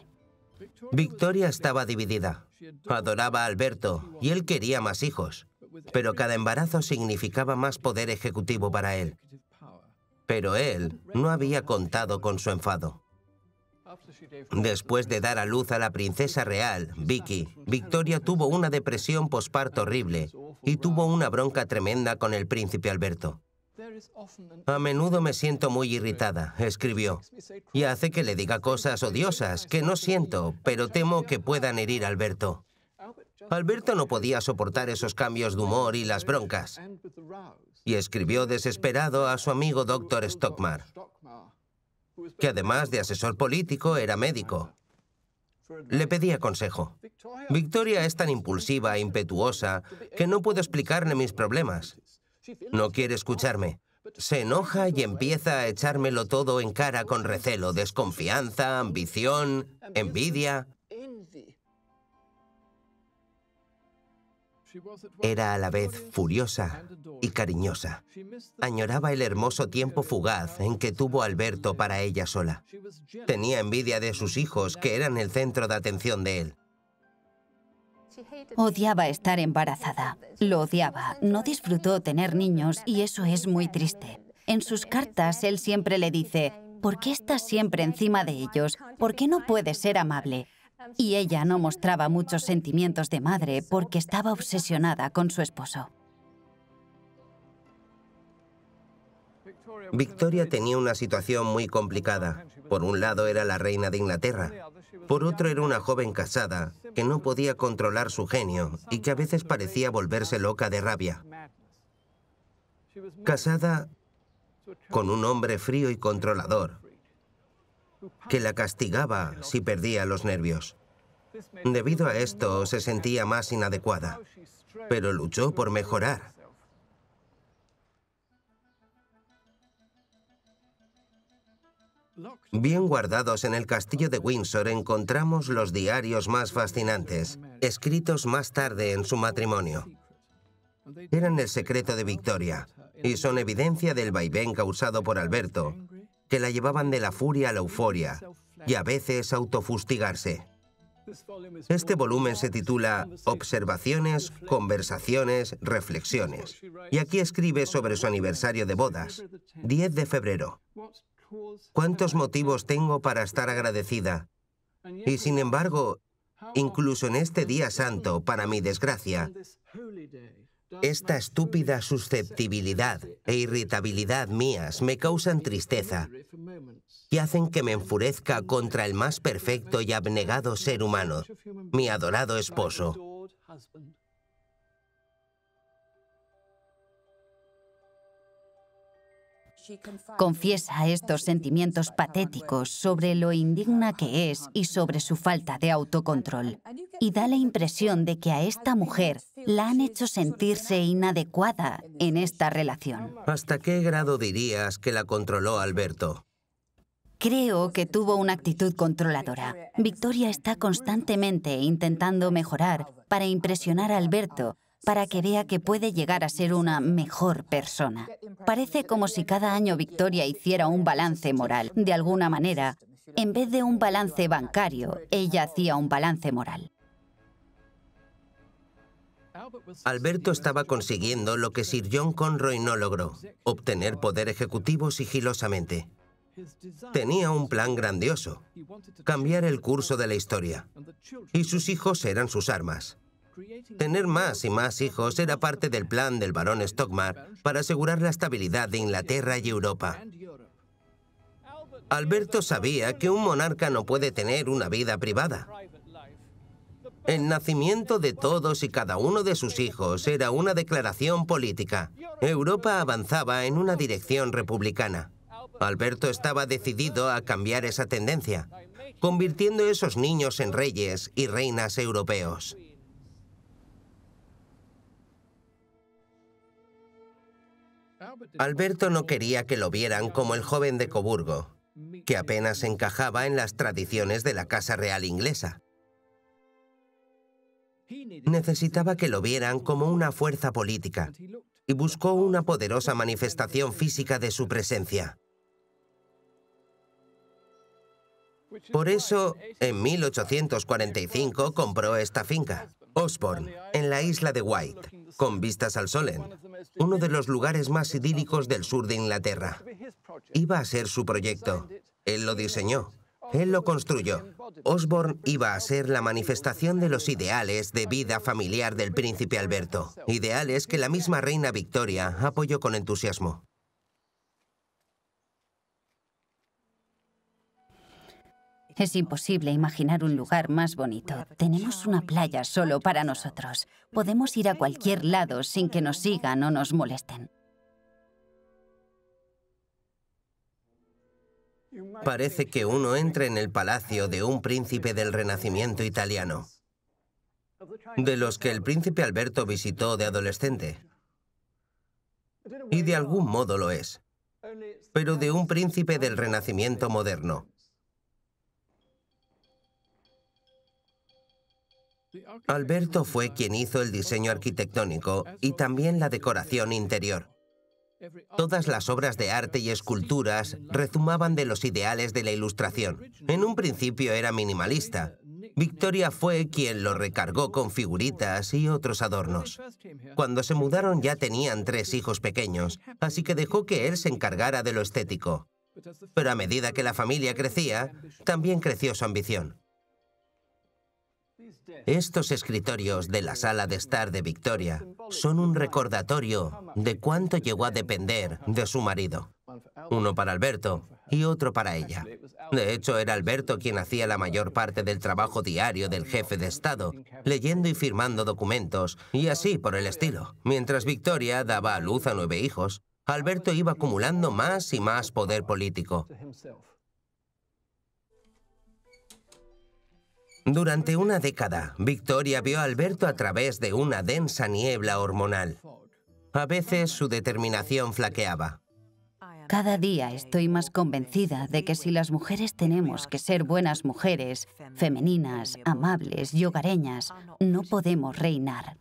Victoria estaba dividida. Adoraba a Alberto y él quería más hijos. Pero cada embarazo significaba más poder ejecutivo para él. Pero él no había contado con su enfado. Después de dar a luz a la princesa real, Vicky, Victoria tuvo una depresión posparto horrible y tuvo una bronca tremenda con el príncipe Alberto. A menudo me siento muy irritada, escribió, y hace que le diga cosas odiosas que no siento, pero temo que puedan herir a Alberto. Alberto no podía soportar esos cambios de humor y las broncas, y escribió desesperado a su amigo Dr. Stockmar, que además de asesor político era médico. Le pedía consejo. Victoria es tan impulsiva e impetuosa que no puedo explicarle mis problemas. No quiere escucharme. Se enoja y empieza a echármelo todo en cara con recelo, desconfianza, ambición, envidia. Era a la vez furiosa y cariñosa. Añoraba el hermoso tiempo fugaz en que tuvo Alberto para ella sola. Tenía envidia de sus hijos, que eran el centro de atención de él. Odiaba estar embarazada. Lo odiaba. No disfrutó tener niños y eso es muy triste. En sus cartas él siempre le dice: ¿por qué estás siempre encima de ellos? ¿Por qué no puedes ser amable? Y ella no mostraba muchos sentimientos de madre porque estaba obsesionada con su esposo. Victoria tenía una situación muy complicada. Por un lado era la reina de Inglaterra. Por otro era una joven casada que no podía controlar su genio y que a veces parecía volverse loca de rabia. Casada con un hombre frío y controlador que la castigaba si perdía los nervios. Debido a esto se sentía más inadecuada, pero luchó por mejorar. Bien guardados en el castillo de Windsor encontramos los diarios más fascinantes, escritos más tarde en su matrimonio. Eran el secreto de Victoria y son evidencia del vaivén causado por Alberto, que la llevaban de la furia a la euforia y a veces a autofustigarse. Este volumen se titula Observaciones, Conversaciones, Reflexiones. Y aquí escribe sobre su aniversario de bodas, 10 de febrero. ¿Cuántos motivos tengo para estar agradecida? Y sin embargo, incluso en este día santo, para mi desgracia, esta estúpida susceptibilidad e irritabilidad mías me causan tristeza y hacen que me enfurezca contra el más perfecto y abnegado ser humano, mi adorado esposo. Confiesa estos sentimientos patéticos sobre lo indigna que es y sobre su falta de autocontrol. Y da la impresión de que a esta mujer la han hecho sentirse inadecuada en esta relación. ¿Hasta qué grado dirías que la controló Alberto? Creo que tuvo una actitud controladora. Victoria está constantemente intentando mejorar para impresionar a Alberto, para que vea que puede llegar a ser una mejor persona. Parece como si cada año Victoria hiciera un balance moral. De alguna manera, en vez de un balance bancario, ella hacía un balance moral. Alberto estaba consiguiendo lo que Sir John Conroy no logró, obtener poder ejecutivo sigilosamente. Tenía un plan grandioso, cambiar el curso de la historia, y sus hijos eran sus armas. Tener más y más hijos era parte del plan del barón Stockmar para asegurar la estabilidad de Inglaterra y Europa. Alberto sabía que un monarca no puede tener una vida privada. El nacimiento de todos y cada uno de sus hijos era una declaración política. Europa avanzaba en una dirección republicana. Alberto estaba decidido a cambiar esa tendencia, convirtiendo esos niños en reyes y reinas europeos. Alberto no quería que lo vieran como el joven de Coburgo, que apenas encajaba en las tradiciones de la Casa Real inglesa. Necesitaba que lo vieran como una fuerza política y buscó una poderosa manifestación física de su presencia. Por eso, en 1845 compró esta finca, Osborne, en la isla de Wight, con vistas al Solent, uno de los lugares más idílicos del sur de Inglaterra. Iba a ser su proyecto. Él lo diseñó. Él lo construyó. Osborne iba a ser la manifestación de los ideales de vida familiar del príncipe Alberto, ideales que la misma reina Victoria apoyó con entusiasmo. Es imposible imaginar un lugar más bonito. Tenemos una playa solo para nosotros. Podemos ir a cualquier lado sin que nos sigan o nos molesten. Parece que uno entra en el palacio de un príncipe del Renacimiento italiano, de los que el príncipe Alberto visitó de adolescente. Y de algún modo lo es, pero de un príncipe del Renacimiento moderno. Alberto fue quien hizo el diseño arquitectónico y también la decoración interior. Todas las obras de arte y esculturas rezumaban de los ideales de la Ilustración. En un principio era minimalista. Victoria fue quien lo recargó con figuritas y otros adornos. Cuando se mudaron ya tenían 3 hijos pequeños, así que dejó que él se encargara de lo estético. Pero a medida que la familia crecía, también creció su ambición. Estos escritorios de la sala de estar de Victoria son un recordatorio de cuánto llegó a depender de su marido. Uno para Alberto y otro para ella. De hecho, era Alberto quien hacía la mayor parte del trabajo diario del jefe de Estado, leyendo y firmando documentos, y así por el estilo. Mientras Victoria daba a luz a 9 hijos, Alberto iba acumulando más y más poder político. Durante una década, Victoria vio a Alberto a través de una densa niebla hormonal. A veces su determinación flaqueaba. Cada día estoy más convencida de que si las mujeres tenemos que ser buenas mujeres, femeninas, amables y hogareñas, no podemos reinar.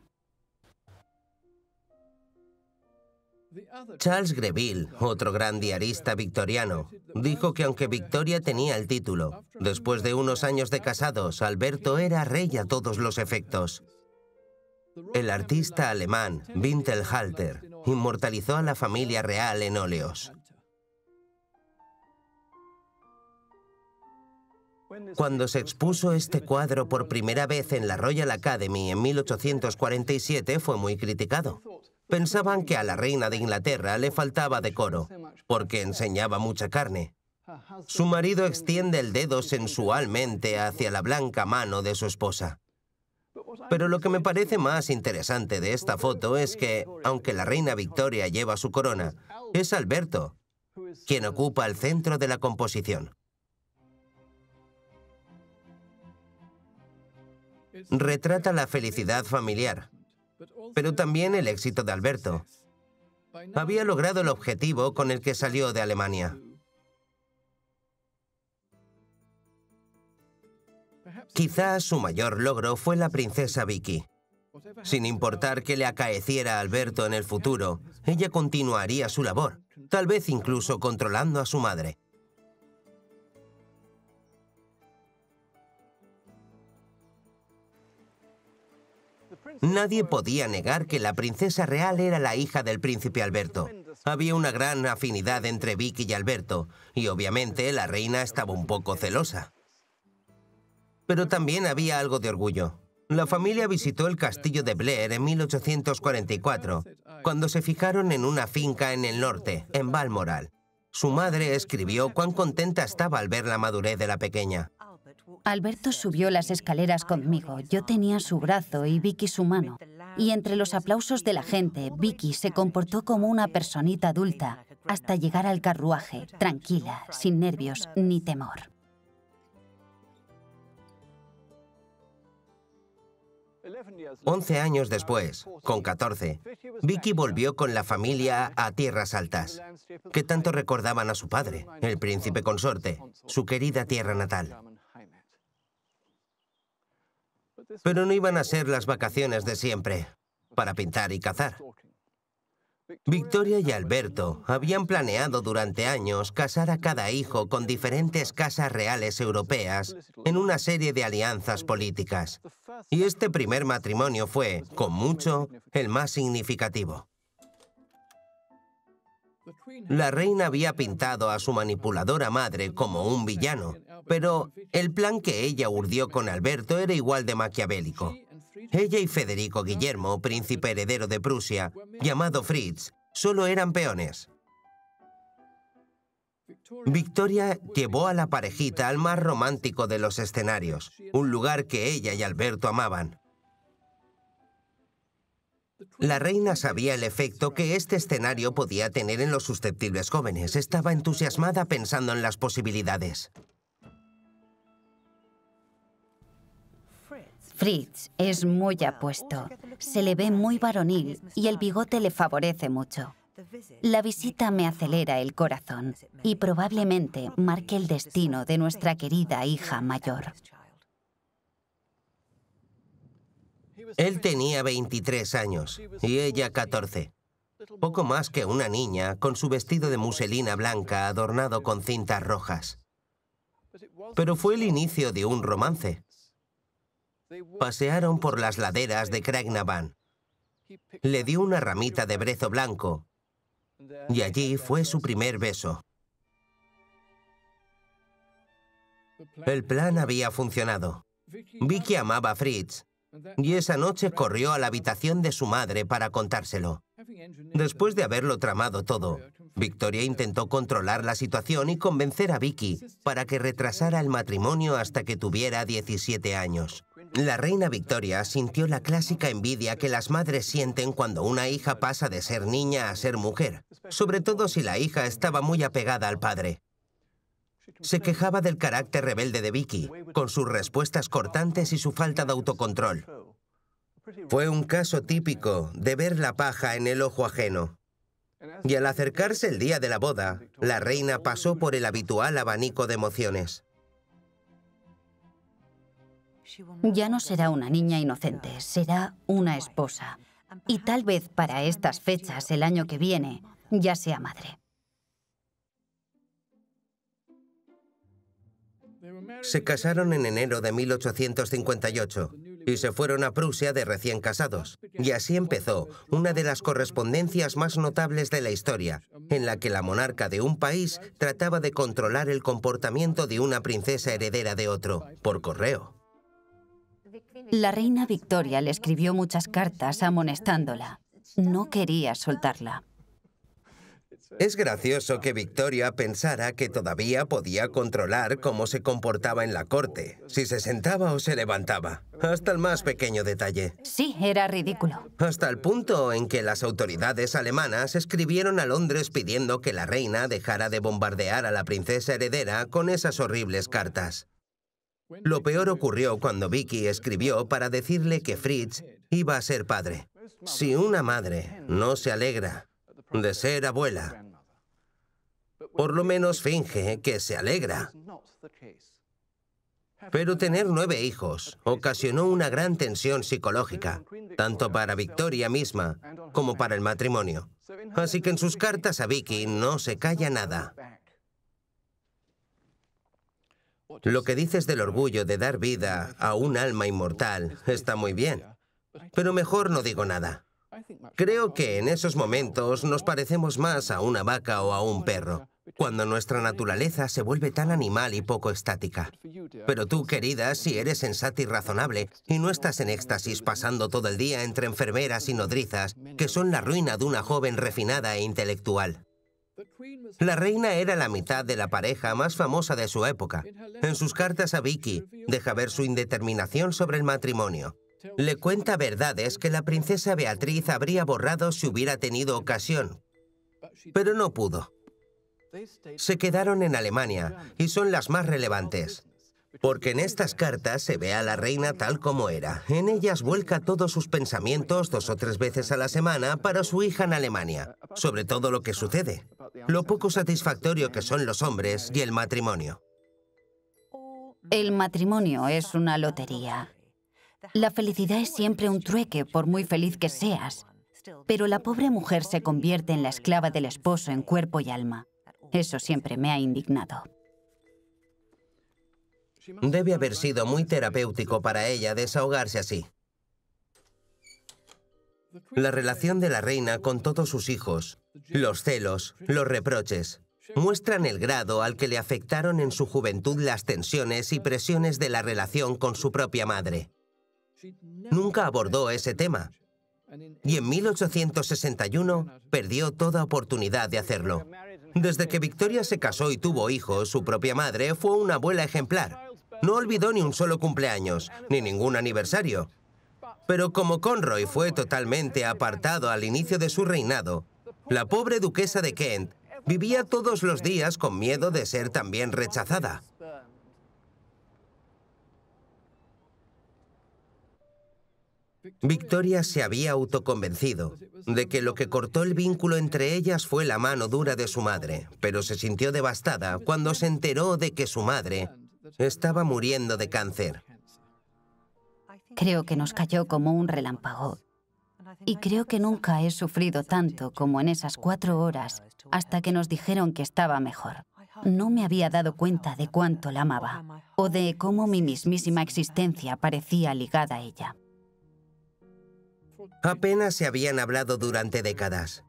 Charles Greville, otro gran diarista victoriano, dijo que aunque Victoria tenía el título, después de unos años de casados, Alberto era rey a todos los efectos. El artista alemán Winterhalter inmortalizó a la familia real en óleos. Cuando se expuso este cuadro por primera vez en la Royal Academy en 1847 fue muy criticado. Pensaban que a la reina de Inglaterra le faltaba decoro, porque enseñaba mucha carne. Su marido extiende el dedo sensualmente hacia la blanca mano de su esposa. Pero lo que me parece más interesante de esta foto es que, aunque la reina Victoria lleva su corona, es Alberto quien ocupa el centro de la composición. Retrata la felicidad familiar, pero también el éxito de Alberto. Había logrado el objetivo con el que salió de Alemania. Quizás su mayor logro fue la princesa Vicky. Sin importar qué le acaeciera a Alberto en el futuro, ella continuaría su labor, tal vez incluso controlando a su madre. Nadie podía negar que la princesa real era la hija del príncipe Alberto. Había una gran afinidad entre Vicky y Alberto, y obviamente la reina estaba un poco celosa. Pero también había algo de orgullo. La familia visitó el castillo de Blair en 1844, cuando se fijaron en una finca en el norte, en Balmoral. Su madre escribió cuán contenta estaba al ver la madurez de la pequeña. Alberto subió las escaleras conmigo. Yo tenía su brazo y Vicky su mano. Y entre los aplausos de la gente, Vicky se comportó como una personita adulta hasta llegar al carruaje, tranquila, sin nervios ni temor. «11 años después, con 14, Vicky volvió con la familia a Tierras Altas, que tanto recordaban a su padre, el príncipe consorte, su querida tierra natal. Pero no iban a ser las vacaciones de siempre, para pintar y cazar. Victoria y Alberto habían planeado durante años casar a cada hijo con diferentes casas reales europeas en una serie de alianzas políticas. Y este primer matrimonio fue, con mucho, el más significativo. La reina había pintado a su manipuladora madre como un villano, pero el plan que ella urdió con Alberto era igual de maquiavélico. Ella y Federico Guillermo, príncipe heredero de Prusia, llamado Fritz, solo eran peones. Victoria llevó a la parejita al más romántico de los escenarios, un lugar que ella y Alberto amaban. La reina sabía el efecto que este escenario podía tener en los susceptibles jóvenes. Estaba entusiasmada pensando en las posibilidades. Fritz es muy apuesto, se le ve muy varonil y el bigote le favorece mucho. La visita me acelera el corazón y probablemente marque el destino de nuestra querida hija mayor. Él tenía 23 años y ella 14. Poco más que una niña con su vestido de muselina blanca adornado con cintas rojas. Pero fue el inicio de un romance. Pasearon por las laderas de Craignavan. Le dio una ramita de brezo blanco y allí fue su primer beso. El plan había funcionado. Vicky amaba a Fritz y esa noche corrió a la habitación de su madre para contárselo. Después de haberlo tramado todo, Victoria intentó controlar la situación y convencer a Vicky para que retrasara el matrimonio hasta que tuviera 17 años. La reina Victoria sintió la clásica envidia que las madres sienten cuando una hija pasa de ser niña a ser mujer, sobre todo si la hija estaba muy apegada al padre. Se quejaba del carácter rebelde de Vicky, con sus respuestas cortantes y su falta de autocontrol. Fue un caso típico de ver la paja en el ojo ajeno. Y al acercarse el día de la boda, la reina pasó por el habitual abanico de emociones. Ya no será una niña inocente, será una esposa. Y tal vez para estas fechas, el año que viene, ya sea madre. Se casaron en enero de 1858 y se fueron a Prusia de recién casados. Y así empezó una de las correspondencias más notables de la historia, en la que la monarca de un país trataba de controlar el comportamiento de una princesa heredera de otro, por correo. La reina Victoria le escribió muchas cartas amonestándola. No quería soltarla. Es gracioso que Victoria pensara que todavía podía controlar cómo se comportaba en la corte, si se sentaba o se levantaba, hasta el más pequeño detalle. Sí, era ridículo. Hasta el punto en que las autoridades alemanas escribieron a Londres pidiendo que la reina dejara de bombardear a la princesa heredera con esas horribles cartas. Lo peor ocurrió cuando Vicky escribió para decirle que Fritz iba a ser padre. Si una madre no se alegra de ser abuela, por lo menos finge que se alegra. Pero tener 9 hijos ocasionó una gran tensión psicológica, tanto para Victoria misma como para el matrimonio. Así que en sus cartas a Vicky no se calla nada. Lo que dices del orgullo de dar vida a un alma inmortal está muy bien, pero mejor no digo nada. Creo que en esos momentos nos parecemos más a una vaca o a un perro, cuando nuestra naturaleza se vuelve tan animal y poco estática. Pero tú, querida, si eres sensata y razonable, y no estás en éxtasis pasando todo el día entre enfermeras y nodrizas, que son la ruina de una joven refinada e intelectual. La reina era la mitad de la pareja más famosa de su época. En sus cartas a Vicky, deja ver su indeterminación sobre el matrimonio. Le cuenta verdades que la princesa Beatriz habría borrado si hubiera tenido ocasión, pero no pudo. Se quedaron en Alemania y son las más relevantes, porque en estas cartas se ve a la reina tal como era. En ellas vuelca todos sus pensamientos 2 o 3 veces a la semana para su hija en Alemania, sobre todo lo que sucede, lo poco satisfactorio que son los hombres y el matrimonio. El matrimonio es una lotería. La felicidad es siempre un trueque, por muy feliz que seas. Pero la pobre mujer se convierte en la esclava del esposo en cuerpo y alma. Eso siempre me ha indignado. Debe haber sido muy terapéutico para ella desahogarse así. La relación de la reina con todos sus hijos, los celos, los reproches, muestran el grado al que le afectaron en su juventud las tensiones y presiones de la relación con su propia madre. Nunca abordó ese tema, y en 1861 perdió toda oportunidad de hacerlo. Desde que Victoria se casó y tuvo hijos, su propia madre fue una abuela ejemplar. No olvidó ni un solo cumpleaños, ni ningún aniversario. Pero como Conroy fue totalmente apartado al inicio de su reinado, la pobre duquesa de Kent vivía todos los días con miedo de ser también rechazada. Victoria se había autoconvencido de que lo que cortó el vínculo entre ellas fue la mano dura de su madre, pero se sintió devastada cuando se enteró de que su madre estaba muriendo de cáncer. Creo que nos cayó como un relámpago. Y creo que nunca he sufrido tanto como en esas 4 horas hasta que nos dijeron que estaba mejor. No me había dado cuenta de cuánto la amaba o de cómo mi mismísima existencia parecía ligada a ella. Apenas se habían hablado durante décadas.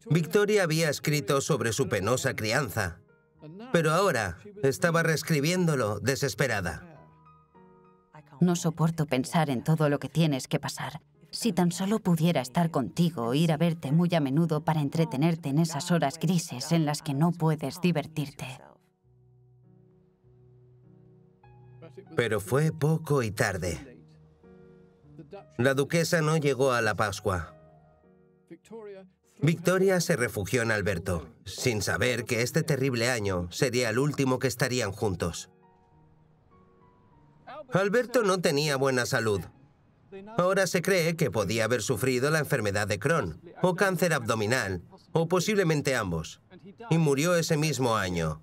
Victoria había escrito sobre su penosa crianza, pero ahora estaba reescribiéndolo desesperada. No soporto pensar en todo lo que tienes que pasar. Si tan solo pudiera estar contigo, ir a verte muy a menudo para entretenerte en esas horas grises en las que no puedes divertirte. Pero fue poco y tarde. La duquesa no llegó a la Pascua. Victoria se refugió en Alberto, sin saber que este terrible año sería el último que estarían juntos. Alberto no tenía buena salud. Ahora se cree que podía haber sufrido la enfermedad de Crohn, o cáncer abdominal, o posiblemente ambos. Y murió ese mismo año,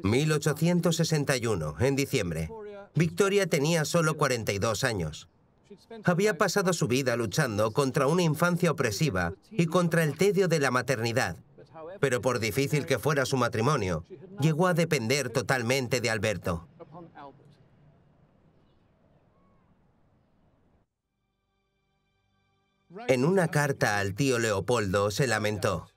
1861, en diciembre. Victoria tenía solo 42 años. Había pasado su vida luchando contra una infancia opresiva y contra el tedio de la maternidad. Pero por difícil que fuera su matrimonio, llegó a depender totalmente de Alberto. En una carta al tío Leopoldo se lamentó: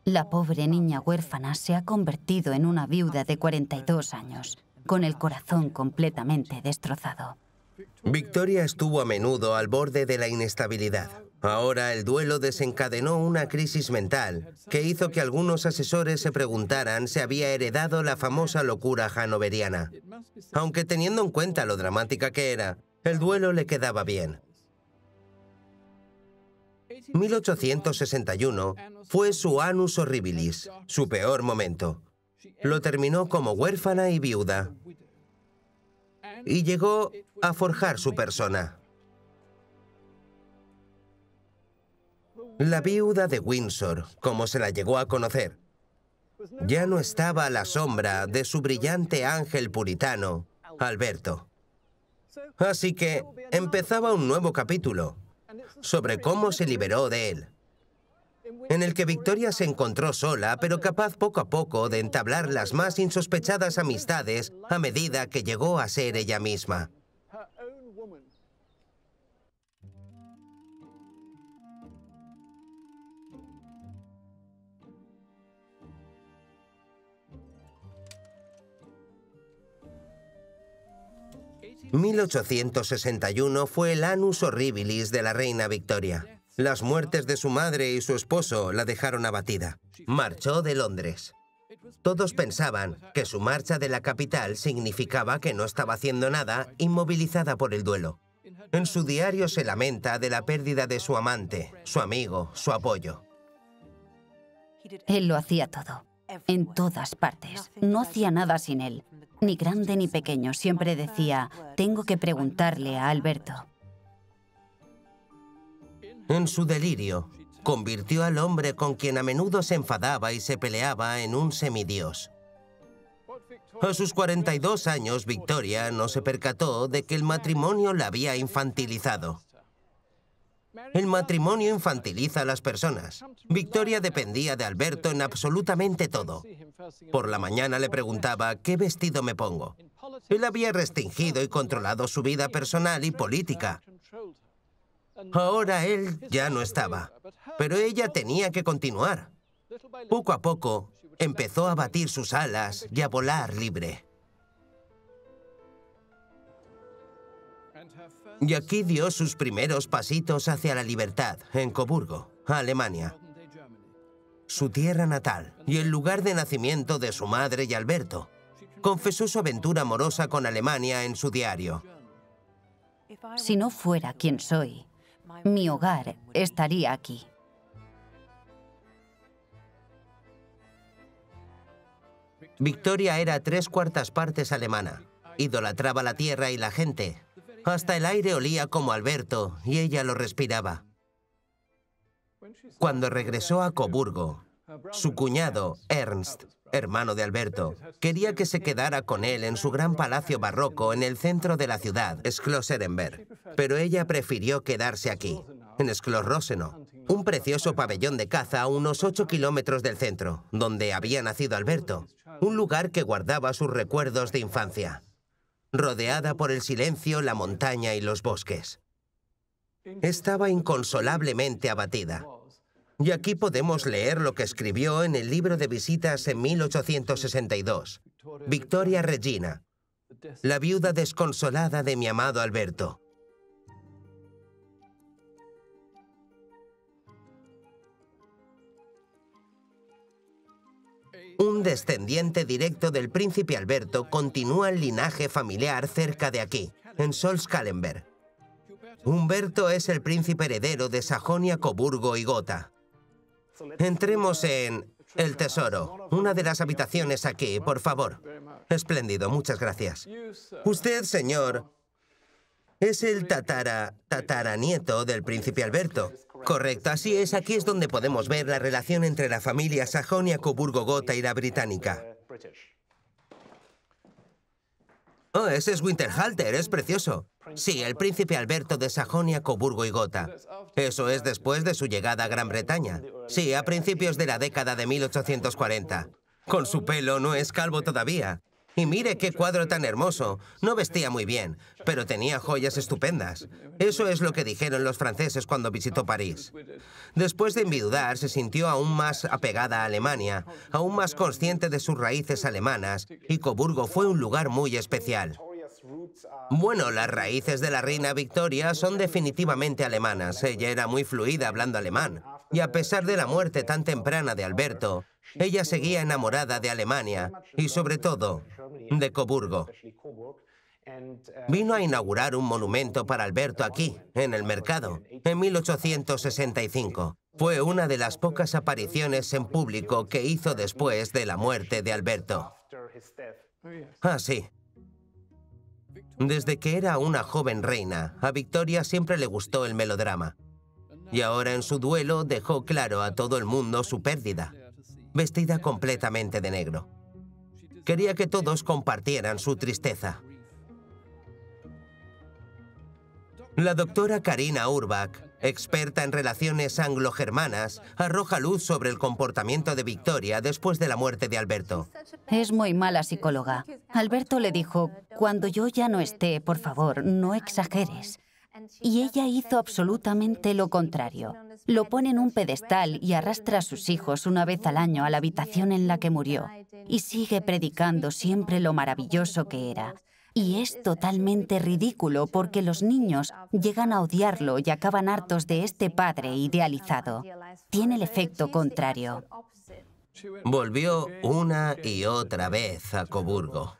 La pobre niña huérfana se ha convertido en una viuda de 42 años, con el corazón completamente destrozado. Victoria estuvo a menudo al borde de la inestabilidad. Ahora el duelo desencadenó una crisis mental que hizo que algunos asesores se preguntaran si había heredado la famosa locura hanoveriana. Aunque teniendo en cuenta lo dramática que era, el duelo le quedaba bien. 1861 fue su annus horribilis, su peor momento. Lo terminó como huérfana y viuda. Y llegó a forjar su persona. La viuda de Windsor, como se la llegó a conocer, ya no estaba a la sombra de su brillante ángel puritano, Alberto. Así que empezaba un nuevo capítulo sobre cómo se liberó de él, en el que Victoria se encontró sola, pero capaz poco a poco de entablar las más insospechadas amistades a medida que llegó a ser ella misma. ...1861 fue el annus horribilis de la reina Victoria. Las muertes de su madre y su esposo la dejaron abatida. Marchó de Londres. Todos pensaban que su marcha de la capital significaba que no estaba haciendo nada, inmovilizada por el duelo. En su diario se lamenta de la pérdida de su amante, su amigo, su apoyo. Él lo hacía todo, en todas partes. No hacía nada sin él. Ni grande ni pequeño. Siempre decía, tengo que preguntarle a Alberto. En su delirio, convirtió al hombre con quien a menudo se enfadaba y se peleaba en un semidios. A sus 42 años, Victoria no se percató de que el matrimonio la había infantilizado. El matrimonio infantiliza a las personas. Victoria dependía de Alberto en absolutamente todo. Por la mañana le preguntaba ¿qué vestido me pongo? Él había restringido y controlado su vida personal y política. Ahora él ya no estaba, pero ella tenía que continuar. Poco a poco empezó a batir sus alas y a volar libre. Y aquí dio sus primeros pasitos hacia la libertad, en Coburgo, Alemania. Su tierra natal y el lugar de nacimiento de su madre y Alberto. Confesó su aventura amorosa con Alemania en su diario. Si no fuera quien soy, mi hogar estaría aquí. Victoria era 3/4 partes alemana. Idolatraba la tierra y la gente. Hasta el aire olía como Alberto y ella lo respiraba. Cuando regresó a Coburgo, su cuñado, Ernst, hermano de Alberto, quería que se quedara con él en su gran palacio barroco en el centro de la ciudad, Schloss-Ehrenberg. Pero ella prefirió quedarse aquí, en Schloss-Rosenau, un precioso pabellón de caza a unos 8 kilómetros del centro, donde había nacido Alberto, un lugar que guardaba sus recuerdos de infancia, rodeada por el silencio, la montaña y los bosques. Estaba inconsolablemente abatida. Y aquí podemos leer lo que escribió en el libro de visitas en 1862. Victoria Regina, la viuda desconsolada de mi amado Alberto. Un descendiente directo del príncipe Alberto continúa el linaje familiar cerca de aquí, en Solms-Kallenberg. Humberto es el príncipe heredero de Sajonia, Coburgo y Gotha. Entremos en el tesoro, una de las habitaciones aquí, por favor. Espléndido, muchas gracias. Usted, señor, es el tataranieto del príncipe Alberto. Correcto, así es. Aquí es donde podemos ver la relación entre la familia Sajonia, Coburgo, Gotha y la británica. Oh, ese es Winterhalter, es precioso. Sí, el príncipe Alberto de Sajonia, Coburgo y Gotha. Eso es después de su llegada a Gran Bretaña. Sí, a principios de la década de 1840. Con su pelo, no es calvo todavía. Y mire qué cuadro tan hermoso. No vestía muy bien, pero tenía joyas estupendas. Eso es lo que dijeron los franceses cuando visitó París. Después de enviudar, se sintió aún más apegada a Alemania, aún más consciente de sus raíces alemanas, y Coburgo fue un lugar muy especial. Bueno, las raíces de la reina Victoria son definitivamente alemanas. Ella era muy fluida hablando alemán. Y a pesar de la muerte tan temprana de Alberto, ella seguía enamorada de Alemania y, sobre todo, de Coburgo. Vino a inaugurar un monumento para Alberto aquí, en el mercado, en 1865. Fue una de las pocas apariciones en público que hizo después de la muerte de Alberto. Ah, sí. Desde que era una joven reina, a Victoria siempre le gustó el melodrama. Y ahora en su duelo dejó claro a todo el mundo su pérdida, vestida completamente de negro. Quería que todos compartieran su tristeza. La doctora Carina Urbach, experta en relaciones anglo-germanas, arroja luz sobre el comportamiento de Victoria después de la muerte de Alberto. Es muy mala psicóloga. Alberto le dijo, cuando yo ya no esté, por favor, no exageres. Y ella hizo absolutamente lo contrario. Lo pone en un pedestal y arrastra a sus hijos una vez al año a la habitación en la que murió. Y sigue predicando siempre lo maravilloso que era. Y es totalmente ridículo porque los niños llegan a odiarlo y acaban hartos de este padre idealizado. Tiene el efecto contrario. Volvió una y otra vez a Coburgo.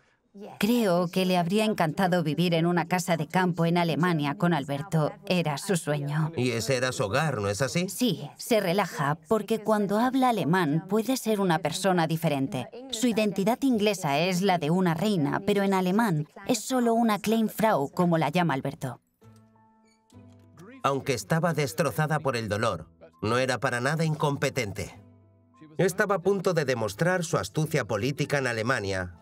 Creo que le habría encantado vivir en una casa de campo en Alemania con Alberto. Era su sueño. Y ese era su hogar, ¿no es así? Sí, se relaja porque cuando habla alemán puede ser una persona diferente. Su identidad inglesa es la de una reina, pero en alemán es solo una kleine Frau, como la llama Alberto. Aunque estaba destrozada por el dolor, no era para nada incompetente. Estaba a punto de demostrar su astucia política en Alemania,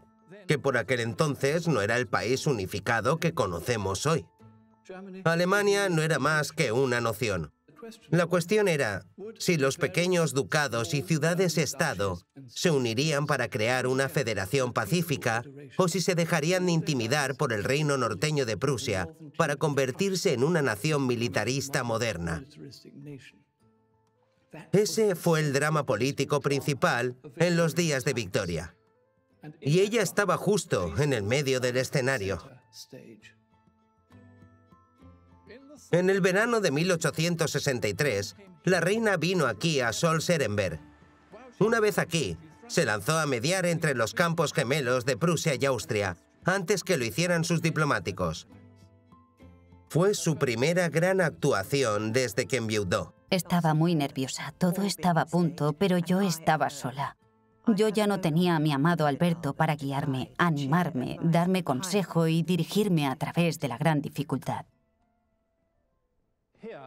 que por aquel entonces no era el país unificado que conocemos hoy. Alemania no era más que una noción. La cuestión era si los pequeños ducados y ciudades-estado se unirían para crear una federación pacífica o si se dejarían de intimidar por el reino norteño de Prusia para convertirse en una nación militarista moderna. Ese fue el drama político principal en los días de Victoria. Y ella estaba justo en el medio del escenario. En el verano de 1863, la reina vino aquí a Solms-Ehrenberg. Una vez aquí, se lanzó a mediar entre los campos gemelos de Prusia y Austria, antes que lo hicieran sus diplomáticos. Fue su primera gran actuación desde que enviudó. Estaba muy nerviosa, todo estaba a punto, pero yo estaba sola. Yo ya no tenía a mi amado Alberto para guiarme, animarme, darme consejo y dirigirme a través de la gran dificultad.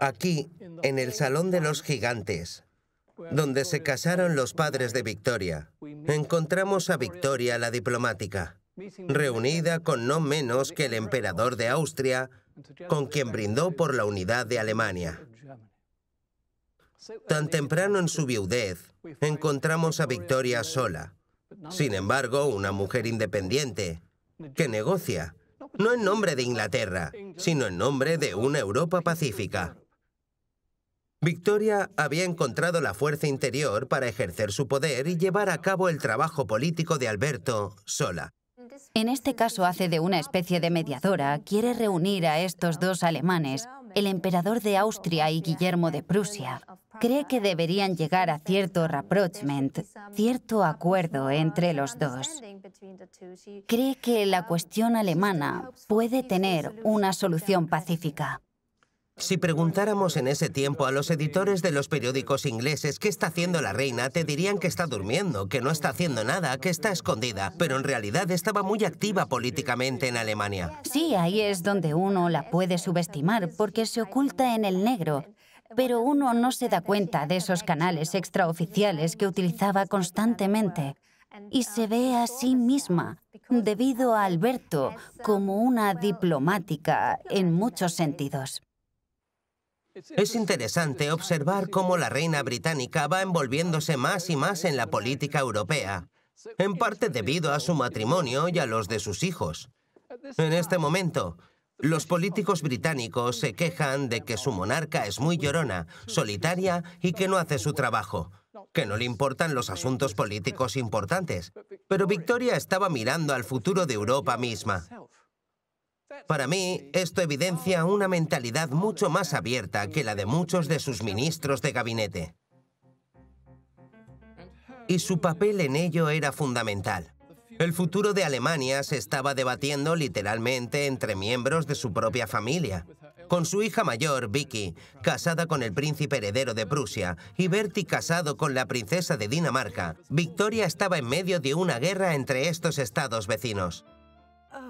Aquí, en el Salón de los Gigantes, donde se casaron los padres de Victoria, encontramos a Victoria la diplomática, reunida con no menos que el emperador de Austria, con quien brindó por la unidad de Alemania. Tan temprano en su viudez, encontramos a Victoria sola. Sin embargo, una mujer independiente, que negocia, no en nombre de Inglaterra, sino en nombre de una Europa pacífica. Victoria había encontrado la fuerza interior para ejercer su poder y llevar a cabo el trabajo político de Alberto sola. En este caso hace de una especie de mediadora, quiere reunir a estos dos alemanes, el emperador de Austria y Guillermo de Prusia. Cree que deberían llegar a cierto rapprochement, cierto acuerdo entre los dos. Cree que la cuestión alemana puede tener una solución pacífica. Si preguntáramos en ese tiempo a los editores de los periódicos ingleses qué está haciendo la reina, te dirían que está durmiendo, que no está haciendo nada, que está escondida, pero en realidad estaba muy activa políticamente en Alemania. Sí, ahí es donde uno la puede subestimar, porque se oculta en el negro, pero uno no se da cuenta de esos canales extraoficiales que utilizaba constantemente y se ve a sí misma, debido a Alberto, como una diplomática en muchos sentidos. Es interesante observar cómo la reina británica va envolviéndose más y más en la política europea, en parte debido a su matrimonio y a los de sus hijos. En este momento, los políticos británicos se quejan de que su monarca es muy llorona, solitaria y que no hace su trabajo, que no le importan los asuntos políticos importantes. Pero Victoria estaba mirando al futuro de Europa misma. Para mí, esto evidencia una mentalidad mucho más abierta que la de muchos de sus ministros de gabinete. Y su papel en ello era fundamental. El futuro de Alemania se estaba debatiendo literalmente entre miembros de su propia familia. Con su hija mayor, Vicky, casada con el príncipe heredero de Prusia, y Bertie casado con la princesa de Dinamarca, Victoria estaba en medio de una guerra entre estos estados vecinos.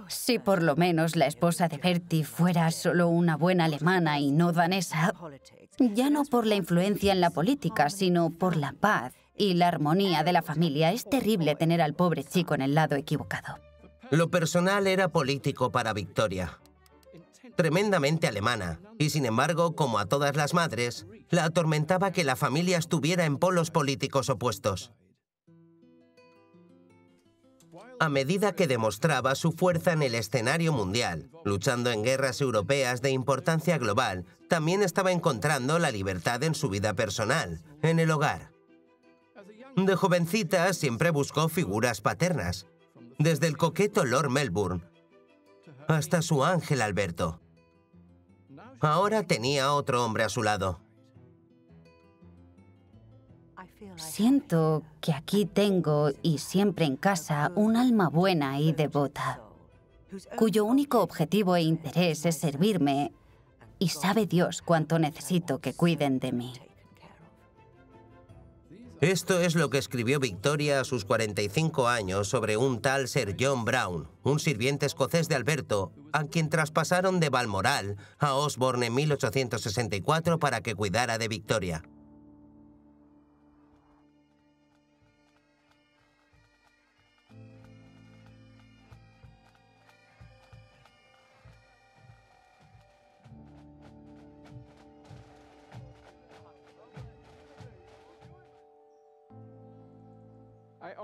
Si por lo menos la esposa de Bertie fuera solo una buena alemana y no danesa, ya no por la influencia en la política, sino por la paz y la armonía de la familia, es terrible tener al pobre chico en el lado equivocado. Lo personal era político para Victoria. Tremendamente alemana, y sin embargo, como a todas las madres, la atormentaba que la familia estuviera en polos políticos opuestos. A medida que demostraba su fuerza en el escenario mundial, luchando en guerras europeas de importancia global, también estaba encontrando la libertad en su vida personal, en el hogar. De jovencita siempre buscó figuras paternas, desde el coqueto Lord Melbourne hasta su ángel Alberto. Ahora tenía otro hombre a su lado. Siento que aquí tengo, y siempre en casa, un alma buena y devota, cuyo único objetivo e interés es servirme, y sabe Dios cuánto necesito que cuiden de mí. Esto es lo que escribió Victoria a sus 45 años sobre un tal Sir John Brown, un sirviente escocés de Alberto, a quien traspasaron de Balmoral a Osborne en 1864 para que cuidara de Victoria.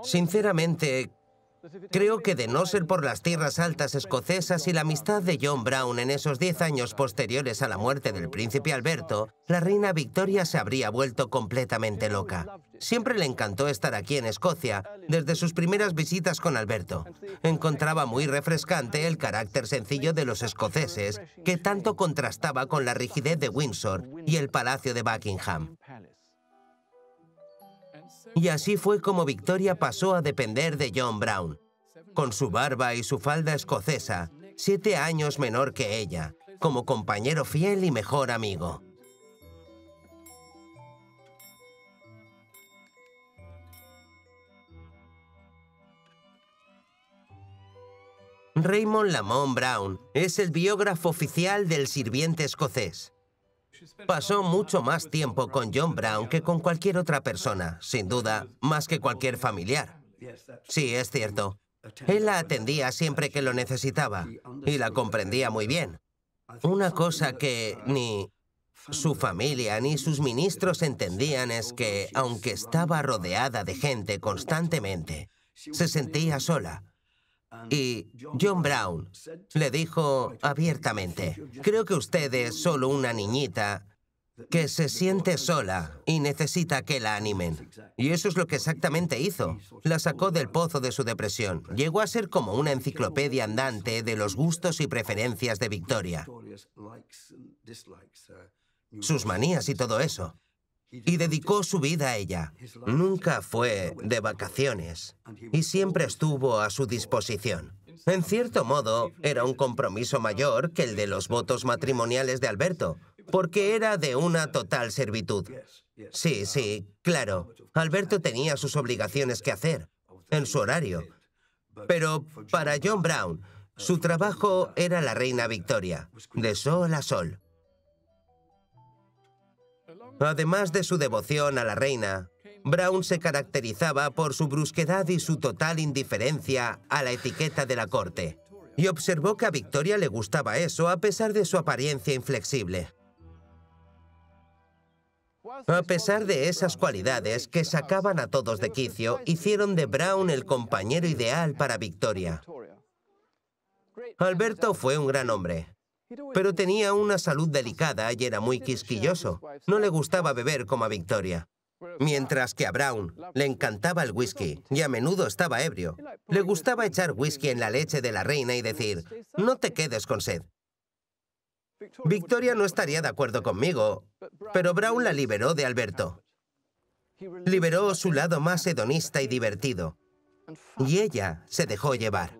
Sinceramente, creo que de no ser por las tierras altas escocesas y la amistad de John Brown en esos 10 años posteriores a la muerte del príncipe Alberto, la reina Victoria se habría vuelto completamente loca. Siempre le encantó estar aquí en Escocia, desde sus primeras visitas con Alberto. Encontraba muy refrescante el carácter sencillo de los escoceses, que tanto contrastaba con la rigidez de Windsor y el Palacio de Buckingham. Y así fue como Victoria pasó a depender de John Brown. Con su barba y su falda escocesa, 7 años menor que ella, como compañero fiel y mejor amigo. Raymond Lamont Brown es el biógrafo oficial del sirviente escocés. Pasó mucho más tiempo con John Brown que con cualquier otra persona, sin duda, más que cualquier familiar. Sí, es cierto. Él la atendía siempre que lo necesitaba y la comprendía muy bien. Una cosa que ni su familia ni sus ministros entendían es que, aunque estaba rodeada de gente constantemente, se sentía sola. Y John Brown le dijo abiertamente: creo que usted es solo una niñita que se siente sola y necesita que la animen. Y eso es lo que exactamente hizo. La sacó del pozo de su depresión. Llegó a ser como una enciclopedia andante de los gustos y preferencias de Victoria, sus manías y todo eso. Y dedicó su vida a ella. Nunca fue de vacaciones y siempre estuvo a su disposición. En cierto modo, era un compromiso mayor que el de los votos matrimoniales de Alberto, porque era de una total servitud. Sí, sí, claro. Alberto tenía sus obligaciones que hacer, en su horario. Pero para John Brown, su trabajo era la reina Victoria, de sol a sol. Además de su devoción a la reina, Brown se caracterizaba por su brusquedad y su total indiferencia a la etiqueta de la corte. Y observó que a Victoria le gustaba eso a pesar de su apariencia inflexible. A pesar de esas cualidades que sacaban a todos de quicio, hicieron de Brown el compañero ideal para Victoria. Alberto fue un gran hombre, pero tenía una salud delicada y era muy quisquilloso. No le gustaba beber como a Victoria. Mientras que a Brown le encantaba el whisky y a menudo estaba ebrio. Le gustaba echar whisky en la leche de la reina y decir: no te quedes con sed. Victoria no estaría de acuerdo conmigo, pero Brown la liberó de Alberto. Liberó su lado más hedonista y divertido. Y ella se dejó llevar.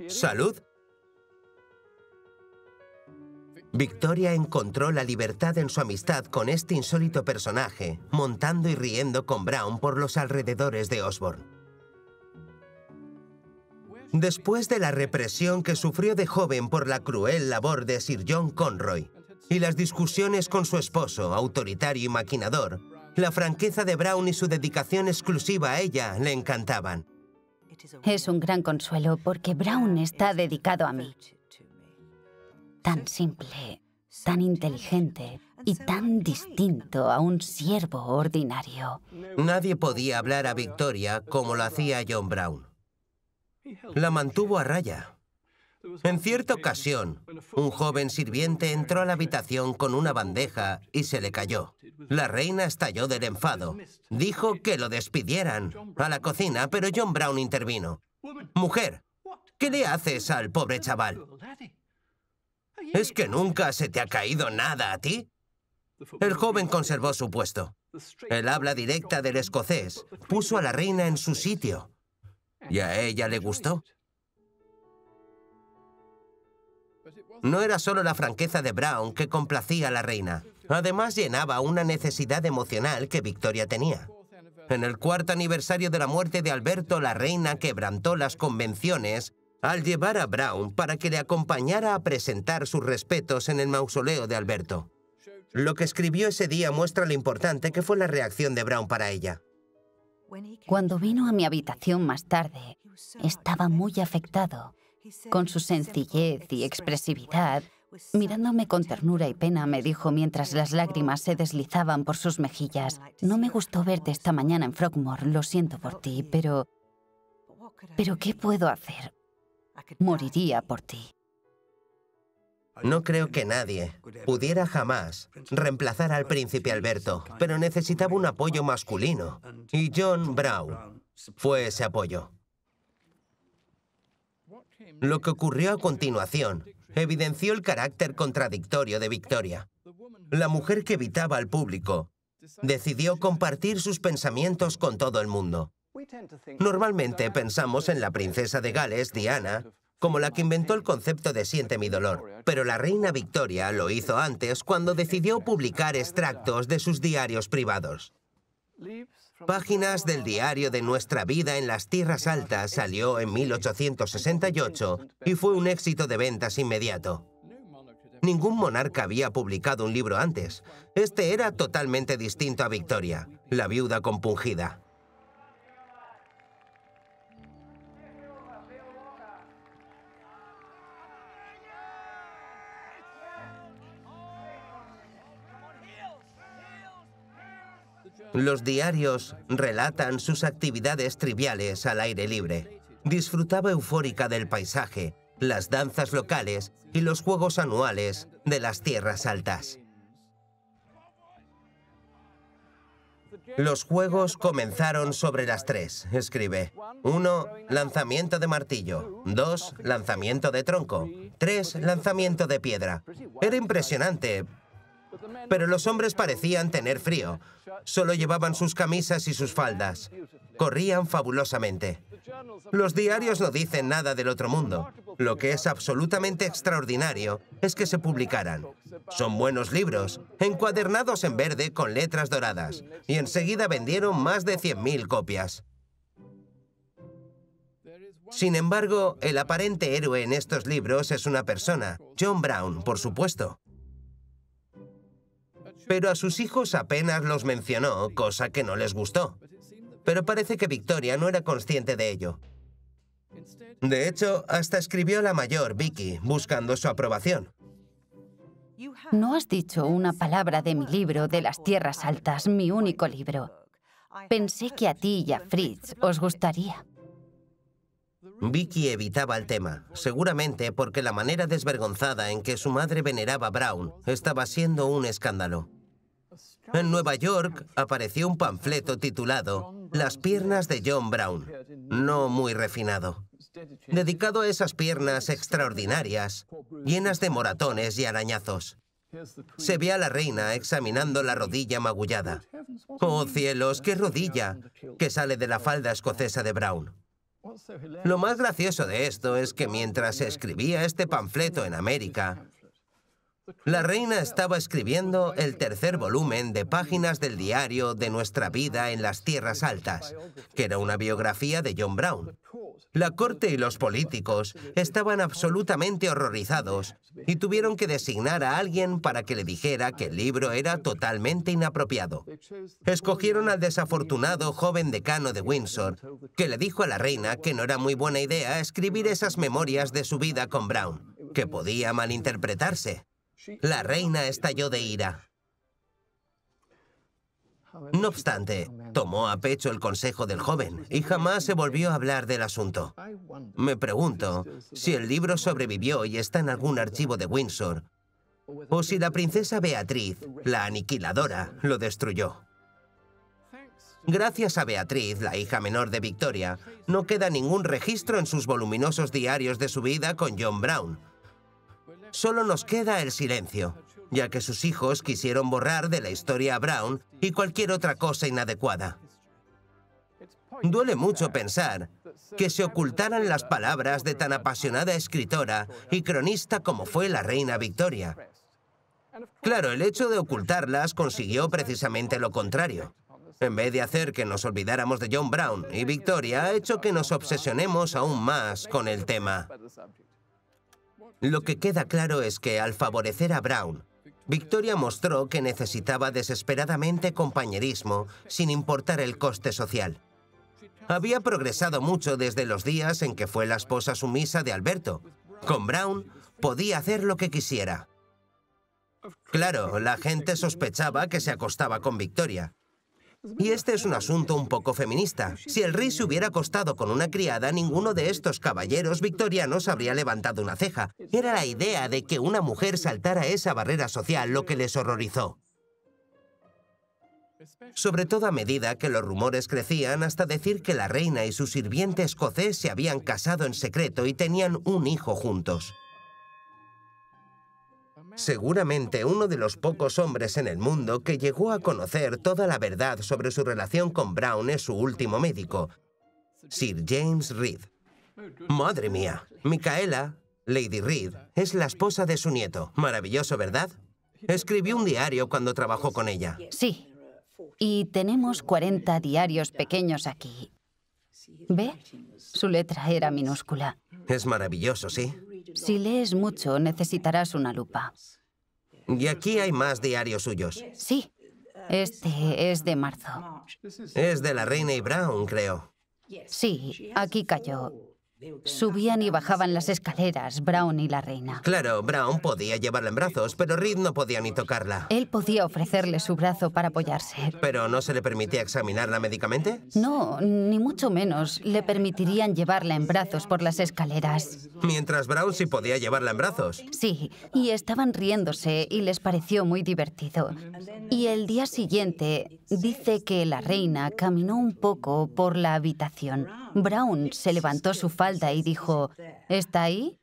¿Salud? Victoria encontró la libertad en su amistad con este insólito personaje, montando y riendo con Brown por los alrededores de Osborne. Después de la represión que sufrió de joven por la cruel labor de Sir John Conroy y las discusiones con su esposo, autoritario y maquinador, la franqueza de Brown y su dedicación exclusiva a ella le encantaban. Es un gran consuelo porque Brown está dedicado a mí. Tan simple, tan inteligente y tan distinto a un siervo ordinario. Nadie podía hablar a Victoria como lo hacía John Brown. La mantuvo a raya. En cierta ocasión, un joven sirviente entró a la habitación con una bandeja y se le cayó. La reina estalló del enfado. Dijo que lo despidieran a la cocina, pero John Brown intervino. «Mujer, ¿qué le haces al pobre chaval? ¿Es que nunca se te ha caído nada a ti?» El joven conservó su puesto. El habla directa del escocés puso a la reina en su sitio. Y a ella le gustó. No era solo la franqueza de Brown que complacía a la reina. Además, llenaba una necesidad emocional que Victoria tenía. En el 4º aniversario de la muerte de Alberto, la reina quebrantó las convenciones al llevar a Brown para que le acompañara a presentar sus respetos en el mausoleo de Alberto. Lo que escribió ese día muestra lo importante que fue la reacción de Brown para ella. Cuando vino a mi habitación más tarde, estaba muy afectado. Con su sencillez y expresividad, mirándome con ternura y pena, me dijo mientras las lágrimas se deslizaban por sus mejillas: «No me gustó verte esta mañana en Frogmore, lo siento por ti, pero ¿qué puedo hacer? Moriría por ti». No creo que nadie pudiera jamás reemplazar al príncipe Alberto, pero necesitaba un apoyo masculino, y John Brown fue ese apoyo. Lo que ocurrió a continuación evidenció el carácter contradictorio de Victoria. La mujer que evitaba al público decidió compartir sus pensamientos con todo el mundo. Normalmente pensamos en la princesa de Gales, Diana, como la que inventó el concepto de siente mi dolor. Pero la reina Victoria lo hizo antes cuando decidió publicar extractos de sus diarios privados. Páginas del diario de nuestra vida en las Tierras Altas salió en 1868 y fue un éxito de ventas inmediato. Ningún monarca había publicado un libro antes. Este era totalmente distinto a Victoria, la viuda compungida. Los diarios relatan sus actividades triviales al aire libre. Disfrutaba eufórica del paisaje, las danzas locales y los juegos anuales de las Tierras Altas. Los juegos comenzaron sobre las 3, escribe. 1, lanzamiento de martillo. 2, lanzamiento de tronco. 3, lanzamiento de piedra. Era impresionante, pero los hombres parecían tener frío. Solo llevaban sus camisas y sus faldas. Corrían fabulosamente. Los diarios no dicen nada del otro mundo. Lo que es absolutamente extraordinario es que se publicaran. Son buenos libros, encuadernados en verde con letras doradas, y enseguida vendieron más de 100.000 copias. Sin embargo, el aparente héroe en estos libros es una persona, John Brown, por supuesto. Pero a sus hijos apenas los mencionó, cosa que no les gustó. Pero parece que Victoria no era consciente de ello. De hecho, hasta escribió a la mayor, Vicky, buscando su aprobación. No has dicho una palabra de mi libro de las Tierras Altas, mi único libro. Pensé que a ti y a Fritz os gustaría. Vicky evitaba el tema, seguramente porque la manera desvergonzada en que su madre veneraba a Brown estaba siendo un escándalo. En Nueva York apareció un panfleto titulado Las piernas de John Brown, no muy refinado, dedicado a esas piernas extraordinarias, llenas de moratones y arañazos. Se ve a la reina examinando la rodilla magullada. ¡Oh, cielos, qué rodilla!, que sale de la falda escocesa de Brown. Lo más gracioso de esto es que mientras se escribía este panfleto en América, la reina estaba escribiendo el tercer volumen de páginas del diario de nuestra vida en las Tierras Altas, que era una biografía de John Brown. La corte y los políticos estaban absolutamente horrorizados y tuvieron que designar a alguien para que le dijera que el libro era totalmente inapropiado. Escogieron al desafortunado joven decano de Windsor, que le dijo a la reina que no era muy buena idea escribir esas memorias de su vida con Brown, que podía malinterpretarse. La reina estalló de ira. No obstante, tomó a pecho el consejo del joven y jamás se volvió a hablar del asunto. Me pregunto si el libro sobrevivió y está en algún archivo de Windsor, o si la princesa Beatriz, la aniquiladora, lo destruyó. Gracias a Beatriz, la hija menor de Victoria, no queda ningún registro en sus voluminosos diarios de su vida con John Brown. Solo nos queda el silencio, ya que sus hijos quisieron borrar de la historia a Brown y cualquier otra cosa inadecuada. Duele mucho pensar que se ocultaran las palabras de tan apasionada escritora y cronista como fue la reina Victoria. Claro, el hecho de ocultarlas consiguió precisamente lo contrario. En vez de hacer que nos olvidáramos de John Brown y Victoria, ha hecho que nos obsesionemos aún más con el tema. Lo que queda claro es que, al favorecer a Brown, Victoria mostró que necesitaba desesperadamente compañerismo sin importar el coste social. Había progresado mucho desde los días en que fue la esposa sumisa de Alberto. Con Brown podía hacer lo que quisiera. Claro, la gente sospechaba que se acostaba con Victoria. Y este es un asunto un poco feminista. Si el rey se hubiera acostado con una criada, ninguno de estos caballeros victorianos habría levantado una ceja. Era la idea de que una mujer saltara esa barrera social lo que les horrorizó. Sobre todo a medida que los rumores crecían hasta decir que la reina y su sirviente escocés se habían casado en secreto y tenían un hijo juntos. Seguramente uno de los pocos hombres en el mundo que llegó a conocer toda la verdad sobre su relación con Brown es su último médico, Sir James Reed. Madre mía, Micaela, Lady Reed, es la esposa de su nieto. Maravilloso, ¿verdad? Escribió un diario cuando trabajó con ella. Sí. Y tenemos 40 diarios pequeños aquí. ¿Ve? Su letra era minúscula. Es maravilloso, ¿sí? Si lees mucho, necesitarás una lupa. Y aquí hay más diarios suyos. Sí. Este es de marzo. Es de la reina y Brown, creo. Sí, aquí cayó. Subían y bajaban las escaleras, Brown y la reina. Claro, Brown podía llevarla en brazos, pero Reed no podía ni tocarla. Él podía ofrecerle su brazo para apoyarse. ¿Pero no se le permitía examinarla médicamente? No, ni mucho menos. Le permitirían llevarla en brazos por las escaleras. Mientras Brown sí podía llevarla en brazos. Sí, y estaban riéndose y les pareció muy divertido. Y el día siguiente dice que la reina caminó un poco por la habitación. Brown se levantó su falda y dijo, ¿está ahí?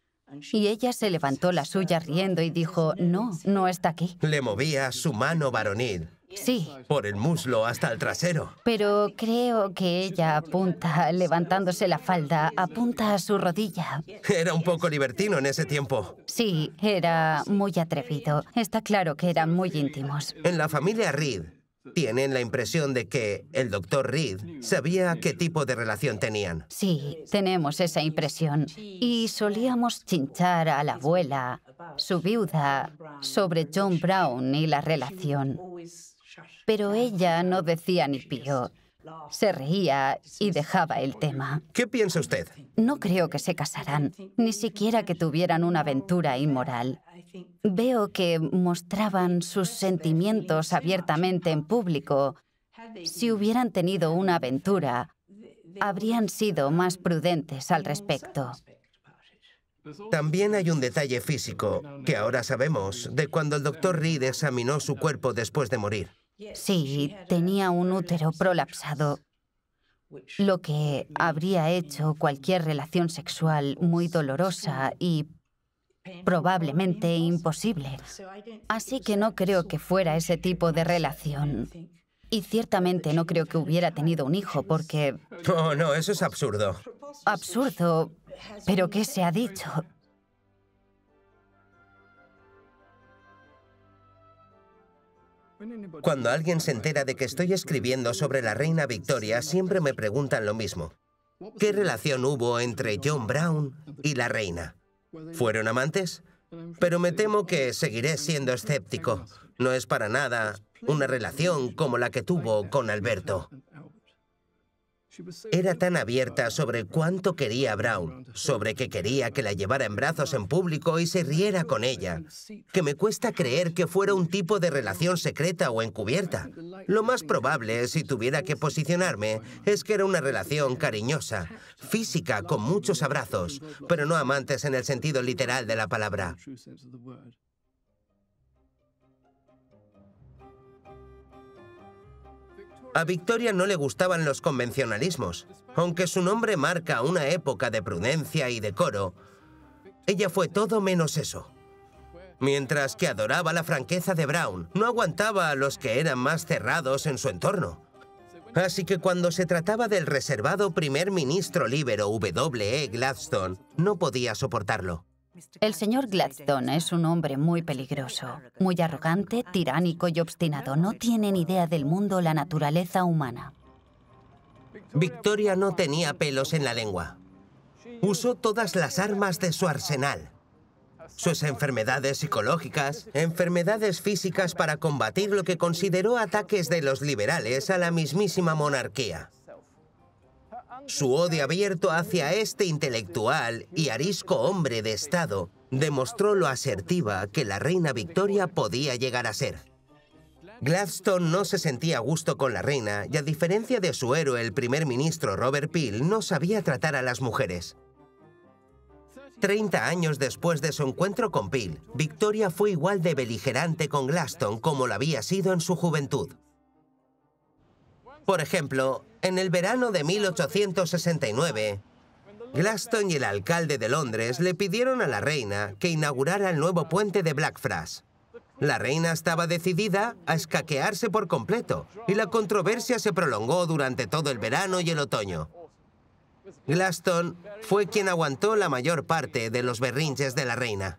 Y ella se levantó la suya riendo y dijo, no, no está aquí. Le movía su mano varonil. Sí. Por el muslo hasta el trasero. Pero creo que ella apunta, levantándose la falda, apunta a su rodilla. Era un poco libertino en ese tiempo. Sí, era muy atrevido. Está claro que eran muy íntimos. En la familia Reed tienen la impresión de que el doctor Reed sabía qué tipo de relación tenían. Sí, tenemos esa impresión. Y solíamos chinchar a la abuela, su viuda, sobre John Brown y la relación. Pero ella no decía ni pío. Se reía y dejaba el tema. ¿Qué piensa usted? No creo que se casaran, ni siquiera que tuvieran una aventura inmoral. Veo que mostraban sus sentimientos abiertamente en público. Si hubieran tenido una aventura, habrían sido más prudentes al respecto. También hay un detalle físico que ahora sabemos de cuando el doctor Reed examinó su cuerpo después de morir. Sí, tenía un útero prolapsado, lo que habría hecho cualquier relación sexual muy dolorosa y probablemente imposible. Así que no creo que fuera ese tipo de relación. Y ciertamente no creo que hubiera tenido un hijo porque... Oh, no, eso es absurdo. Absurdo, pero ¿qué se ha dicho? Cuando alguien se entera de que estoy escribiendo sobre la reina Victoria, siempre me preguntan lo mismo. ¿Qué relación hubo entre John Brown y la reina? ¿Fueron amantes? Pero me temo que seguiré siendo escéptico. No es para nada una relación como la que tuvo con Alberto. Era tan abierta sobre cuánto quería a Brown, sobre que quería que la llevara en brazos en público y se riera con ella, que me cuesta creer que fuera un tipo de relación secreta o encubierta. Lo más probable, si tuviera que posicionarme, es que era una relación cariñosa, física, con muchos abrazos, pero no amantes en el sentido literal de la palabra. A Victoria no le gustaban los convencionalismos. Aunque su nombre marca una época de prudencia y decoro, ella fue todo menos eso. Mientras que adoraba la franqueza de Brown, no aguantaba a los que eran más cerrados en su entorno. Así que cuando se trataba del reservado primer ministro líbero W.E. Gladstone, no podía soportarlo. El señor Gladstone es un hombre muy peligroso, muy arrogante, tiránico y obstinado. No tiene ni idea del mundo o la naturaleza humana. Victoria no tenía pelos en la lengua. Usó todas las armas de su arsenal. Sus enfermedades psicológicas, enfermedades físicas para combatir lo que consideró ataques de los liberales a la mismísima monarquía. Su odio abierto hacia este intelectual y arisco hombre de Estado demostró lo asertiva que la reina Victoria podía llegar a ser. Gladstone no se sentía a gusto con la reina y, a diferencia de su héroe, el primer ministro Robert Peel, no sabía tratar a las mujeres. 30 años después de su encuentro con Peel, Victoria fue igual de beligerante con Gladstone como lo había sido en su juventud. Por ejemplo, en el verano de 1869, Gladstone y el alcalde de Londres le pidieron a la reina que inaugurara el nuevo puente de Blackfriars. La reina estaba decidida a escaquearse por completo y la controversia se prolongó durante todo el verano y el otoño. Gladstone fue quien aguantó la mayor parte de los berrinches de la reina.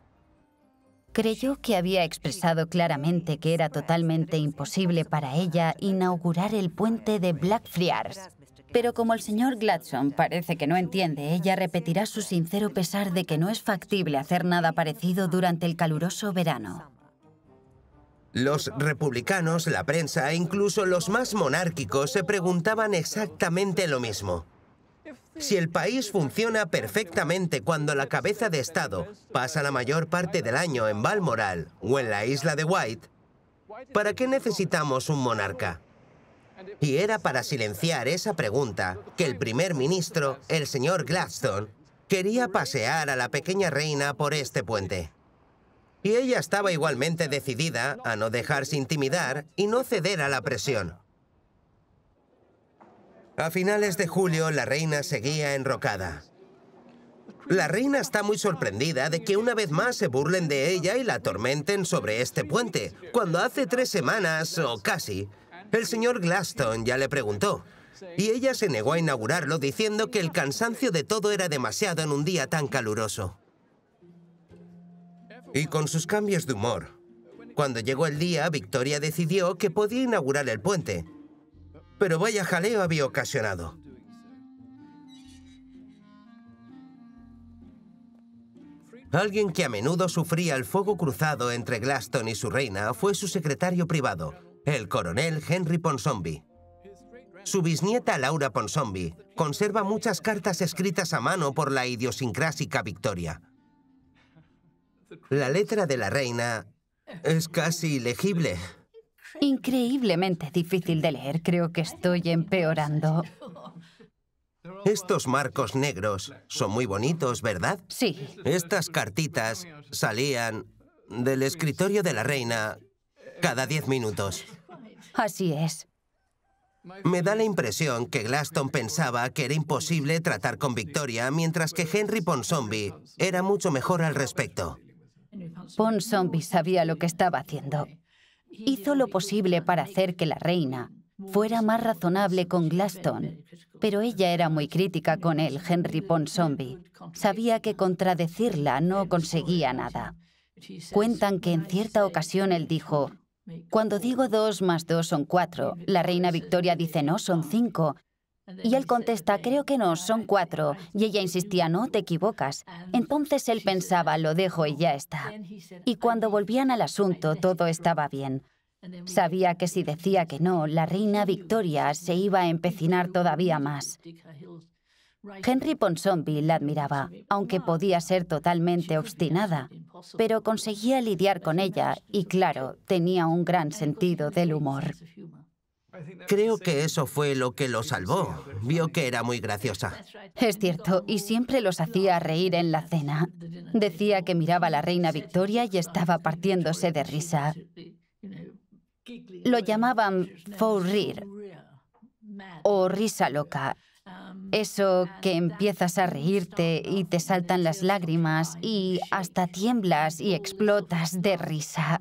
Creyó que había expresado claramente que era totalmente imposible para ella inaugurar el puente de Blackfriars. Pero como el señor Gladstone parece que no entiende, ella repetirá su sincero pesar de que no es factible hacer nada parecido durante el caluroso verano. Los republicanos, la prensa e incluso los más monárquicos se preguntaban exactamente lo mismo. Si el país funciona perfectamente cuando la cabeza de Estado pasa la mayor parte del año en Balmoral o en la isla de Wight, ¿para qué necesitamos un monarca? Y era para silenciar esa pregunta que el primer ministro, el señor Gladstone, quería pasear a la pequeña reina por este puente. Y ella estaba igualmente decidida a no dejarse intimidar y no ceder a la presión. A finales de julio, la reina seguía enrocada. La reina está muy sorprendida de que una vez más se burlen de ella y la atormenten sobre este puente, cuando hace 3 semanas, o casi, el señor Gladstone ya le preguntó. Y ella se negó a inaugurarlo diciendo que el cansancio de todo era demasiado en un día tan caluroso. Y con sus cambios de humor. Cuando llegó el día, Victoria decidió que podía inaugurar el puente. Pero vaya jaleo había ocasionado. Alguien que a menudo sufría el fuego cruzado entre Gladstone y su reina fue su secretario privado, el coronel Henry Ponsonby. Su bisnieta Laura Ponsonby conserva muchas cartas escritas a mano por la idiosincrásica Victoria. La letra de la reina es casi ilegible. Increíblemente difícil de leer, creo que estoy empeorando. Estos marcos negros son muy bonitos, ¿verdad? Sí. Estas cartitas salían del escritorio de la reina cada 10 minutos. Así es. Me da la impresión que Gladstone pensaba que era imposible tratar con Victoria, mientras que Henry Ponsonby era mucho mejor al respecto. Ponsonby sabía lo que estaba haciendo. Hizo lo posible para hacer que la reina fuera más razonable con Gladstone, pero ella era muy crítica con él, Henry Ponsonby. Sabía que contradecirla no conseguía nada. Cuentan que en cierta ocasión él dijo: cuando digo 2 más 2 son 4, la reina Victoria dice no, son 5. Y él contesta, creo que no, son 4. Y ella insistía, no, te equivocas. Entonces él pensaba, lo dejo y ya está. Y cuando volvían al asunto, todo estaba bien. Sabía que si decía que no, la reina Victoria se iba a empecinar todavía más. Henry Ponsonby la admiraba, aunque podía ser totalmente obstinada, pero conseguía lidiar con ella y, claro, tenía un gran sentido del humor. Creo que eso fue lo que lo salvó. Vio que era muy graciosa. Es cierto, y siempre los hacía reír en la cena. Decía que miraba a la reina Victoria y estaba partiéndose de risa. Lo llamaban fou rire o risa loca. Eso que empiezas a reírte y te saltan las lágrimas y hasta tiemblas y explotas de risa.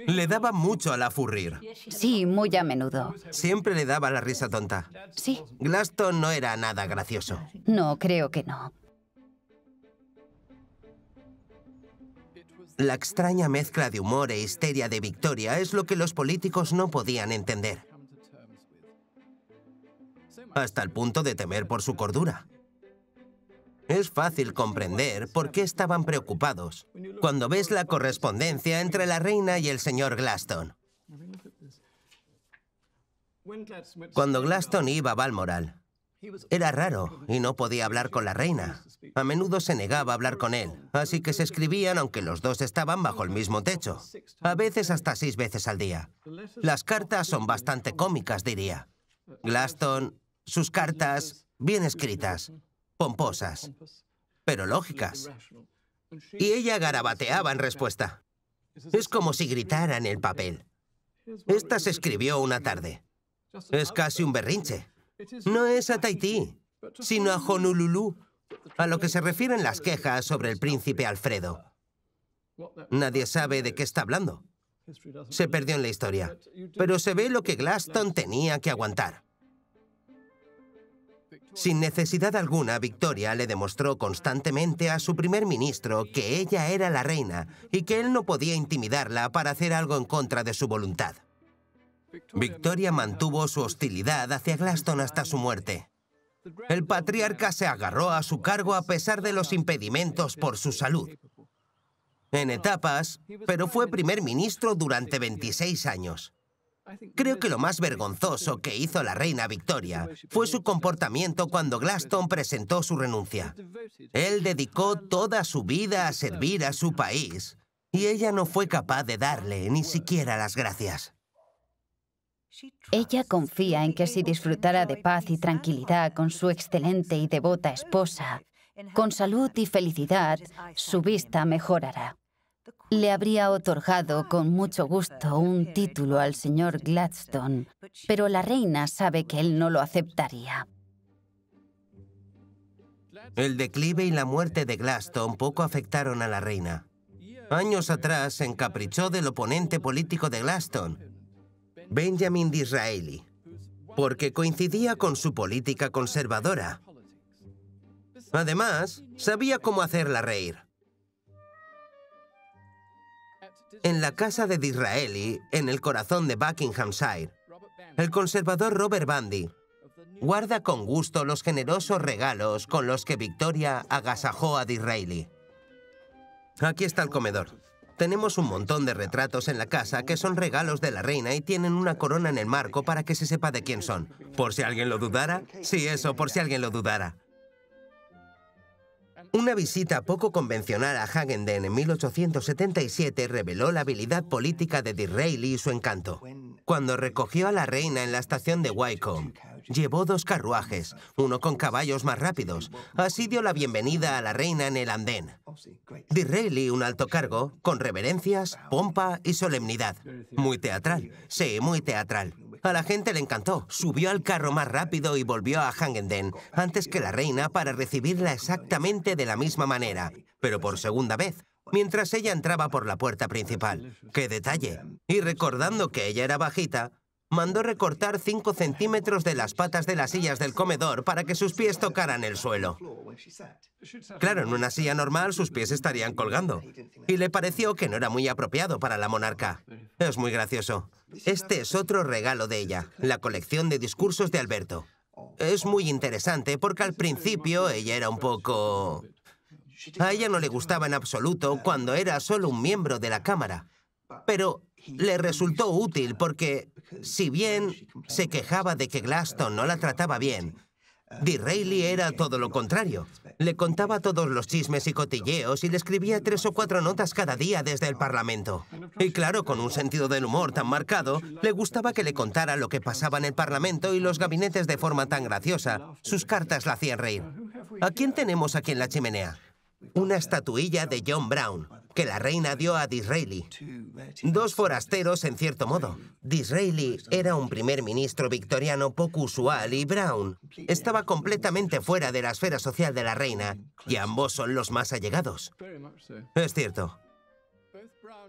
Le daba mucho a la furrir. Sí, muy a menudo. Siempre le daba la risa tonta. Sí. Gladstone no era nada gracioso. No, creo que no. La extraña mezcla de humor e histeria de Victoria es lo que los políticos no podían entender. Hasta el punto de temer por su cordura. Es fácil comprender por qué estaban preocupados cuando ves la correspondencia entre la reina y el señor Gladstone. Cuando Gladstone iba a Balmoral, era raro y no podía hablar con la reina. A menudo se negaba a hablar con él, así que se escribían aunque los dos estaban bajo el mismo techo. A veces hasta 6 veces al día. Las cartas son bastante cómicas, diría. Gladstone, sus cartas, bien escritas, pomposas, pero lógicas. Y ella garabateaba en respuesta. Es como si gritara en el papel. Esta se escribió una tarde. Es casi un berrinche. No es a Tahití, sino a Honolulu, a lo que se refieren las quejas sobre el príncipe Alfredo. Nadie sabe de qué está hablando. Se perdió en la historia. Pero se ve lo que Gladstone tenía que aguantar. Sin necesidad alguna, Victoria le demostró constantemente a su primer ministro que ella era la reina y que él no podía intimidarla para hacer algo en contra de su voluntad. Victoria mantuvo su hostilidad hacia Gladstone hasta su muerte. El patriarca se agarró a su cargo a pesar de los impedimentos por su salud. En etapas, pero fue primer ministro durante 26 años. Creo que lo más vergonzoso que hizo la reina Victoria fue su comportamiento cuando Gladstone presentó su renuncia. Él dedicó toda su vida a servir a su país y ella no fue capaz de darle ni siquiera las gracias. Ella confía en que si disfrutara de paz y tranquilidad con su excelente y devota esposa, con salud y felicidad, su vista mejorará. Le habría otorgado con mucho gusto un título al señor Gladstone, pero la reina sabe que él no lo aceptaría. El declive y la muerte de Gladstone poco afectaron a la reina. Años atrás se encaprichó del oponente político de Gladstone, Benjamin Disraeli, porque coincidía con su política conservadora. Además, sabía cómo hacerla reír. En la casa de Disraeli, en el corazón de Buckinghamshire, el conservador Robert Bundy guarda con gusto los generosos regalos con los que Victoria agasajó a Disraeli. Aquí está el comedor. Tenemos un montón de retratos en la casa que son regalos de la reina y tienen una corona en el marco para que se sepa de quién son. ¿Por si alguien lo dudara? Sí, eso, por si alguien lo dudara. Una visita poco convencional a Hagendene en 1877 reveló la habilidad política de Disraeli y su encanto. Cuando recogió a la reina en la estación de Wycombe, llevó 2 carruajes, uno con caballos más rápidos. Así dio la bienvenida a la reina en el andén. Disraeli, un alto cargo, con reverencias, pompa y solemnidad. Muy teatral. Sí, muy teatral. A la gente le encantó. Subió al carro más rápido y volvió a Hagendene antes que la reina para recibirla exactamente de la misma manera, pero por segunda vez, mientras ella entraba por la puerta principal. ¡Qué detalle! Y recordando que ella era bajita, mandó recortar 5 centímetros de las patas de las sillas del comedor para que sus pies tocaran el suelo. Claro, en una silla normal sus pies estarían colgando. Y le pareció que no era muy apropiado para la monarca. Es muy gracioso. Este es otro regalo de ella, la colección de discursos de Alberto. Es muy interesante porque al principio ella era un poco... A ella no le gustaba en absoluto cuando era solo un miembro de la Cámara. Pero le resultó útil porque, si bien se quejaba de que Gladstone no la trataba bien, Disraeli era todo lo contrario. Le contaba todos los chismes y cotilleos y le escribía 3 o 4 notas cada día desde el Parlamento. Y claro, con un sentido del humor tan marcado, le gustaba que le contara lo que pasaba en el Parlamento y los gabinetes de forma tan graciosa. Sus cartas la hacían reír. ¿A quién tenemos aquí en la chimenea? Una estatuilla de John Brown, que la reina dio a Disraeli. 2 forasteros, en cierto modo. Disraeli era un primer ministro victoriano poco usual y Brown estaba completamente fuera de la esfera social de la reina, y ambos son los más allegados. Es cierto.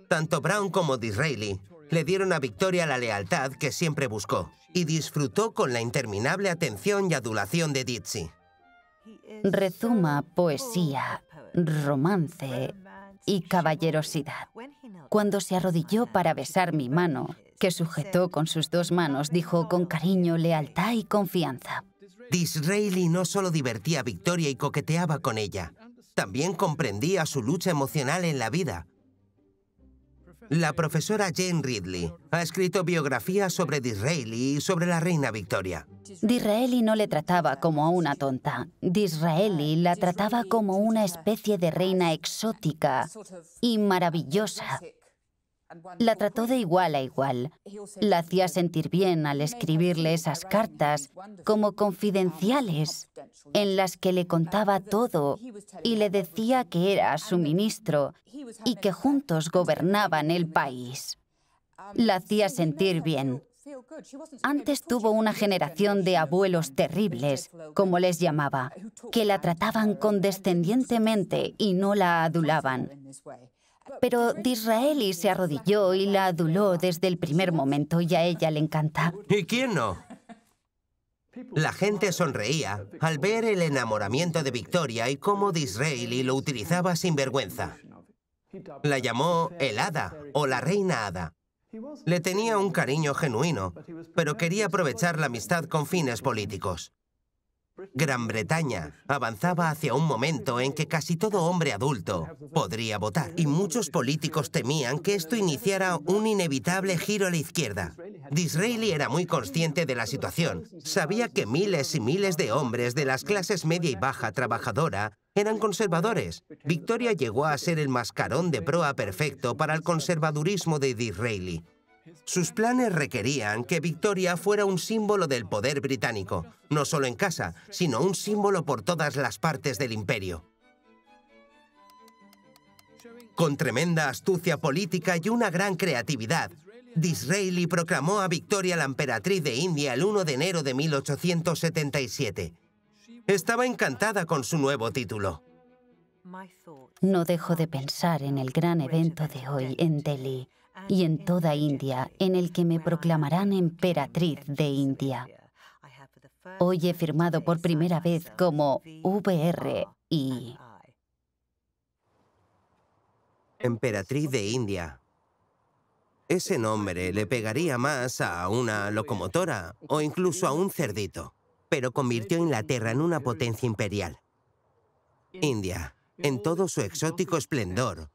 Tanto Brown como Disraeli le dieron a Victoria la lealtad que siempre buscó, y disfrutó con la interminable atención y adulación de Dizzy. Rezuma poesía, romance y caballerosidad. Cuando se arrodilló para besar mi mano, que sujetó con sus 2 manos, dijo con cariño, lealtad y confianza. Disraeli no solo divertía a Victoria y coqueteaba con ella, también comprendía su lucha emocional en la vida. La profesora Jane Ridley ha escrito biografías sobre Disraeli y sobre la reina Victoria. Disraeli no le trataba como a una tonta. Disraeli la trataba como una especie de reina exótica y maravillosa. La trató de igual a igual. La hacía sentir bien al escribirle esas cartas como confidenciales, en las que le contaba todo y le decía que era su ministro y que juntos gobernaban el país. La hacía sentir bien. Antes tuvo una generación de abuelos terribles, como les llamaba, que la trataban condescendientemente y no la adulaban. Pero Disraeli se arrodilló y la aduló desde el primer momento y a ella le encanta. ¿Y quién no? La gente sonreía al ver el enamoramiento de Victoria y cómo Disraeli lo utilizaba sin vergüenza. La llamó el Hada o la Reina Hada. Le tenía un cariño genuino, pero quería aprovechar la amistad con fines políticos. Gran Bretaña avanzaba hacia un momento en que casi todo hombre adulto podría votar, y muchos políticos temían que esto iniciara un inevitable giro a la izquierda. Disraeli era muy consciente de la situación. Sabía que miles y miles de hombres de las clases media y baja trabajadora eran conservadores. Victoria llegó a ser el mascarón de proa perfecto para el conservadurismo de Disraeli. Sus planes requerían que Victoria fuera un símbolo del poder británico, no solo en casa, sino un símbolo por todas las partes del imperio. Con tremenda astucia política y una gran creatividad, Disraeli proclamó a Victoria la emperatriz de India el 1 de enero de 1877. Estaba encantada con su nuevo título. No dejo de pensar en el gran evento de hoy en Delhi y en toda India, en el que me proclamarán emperatriz de India. Hoy he firmado por primera vez como VRI. Emperatriz de India. Ese nombre le pegaría más a una locomotora o incluso a un cerdito, pero convirtió a Inglaterra en una potencia imperial. India, en todo su exótico esplendor,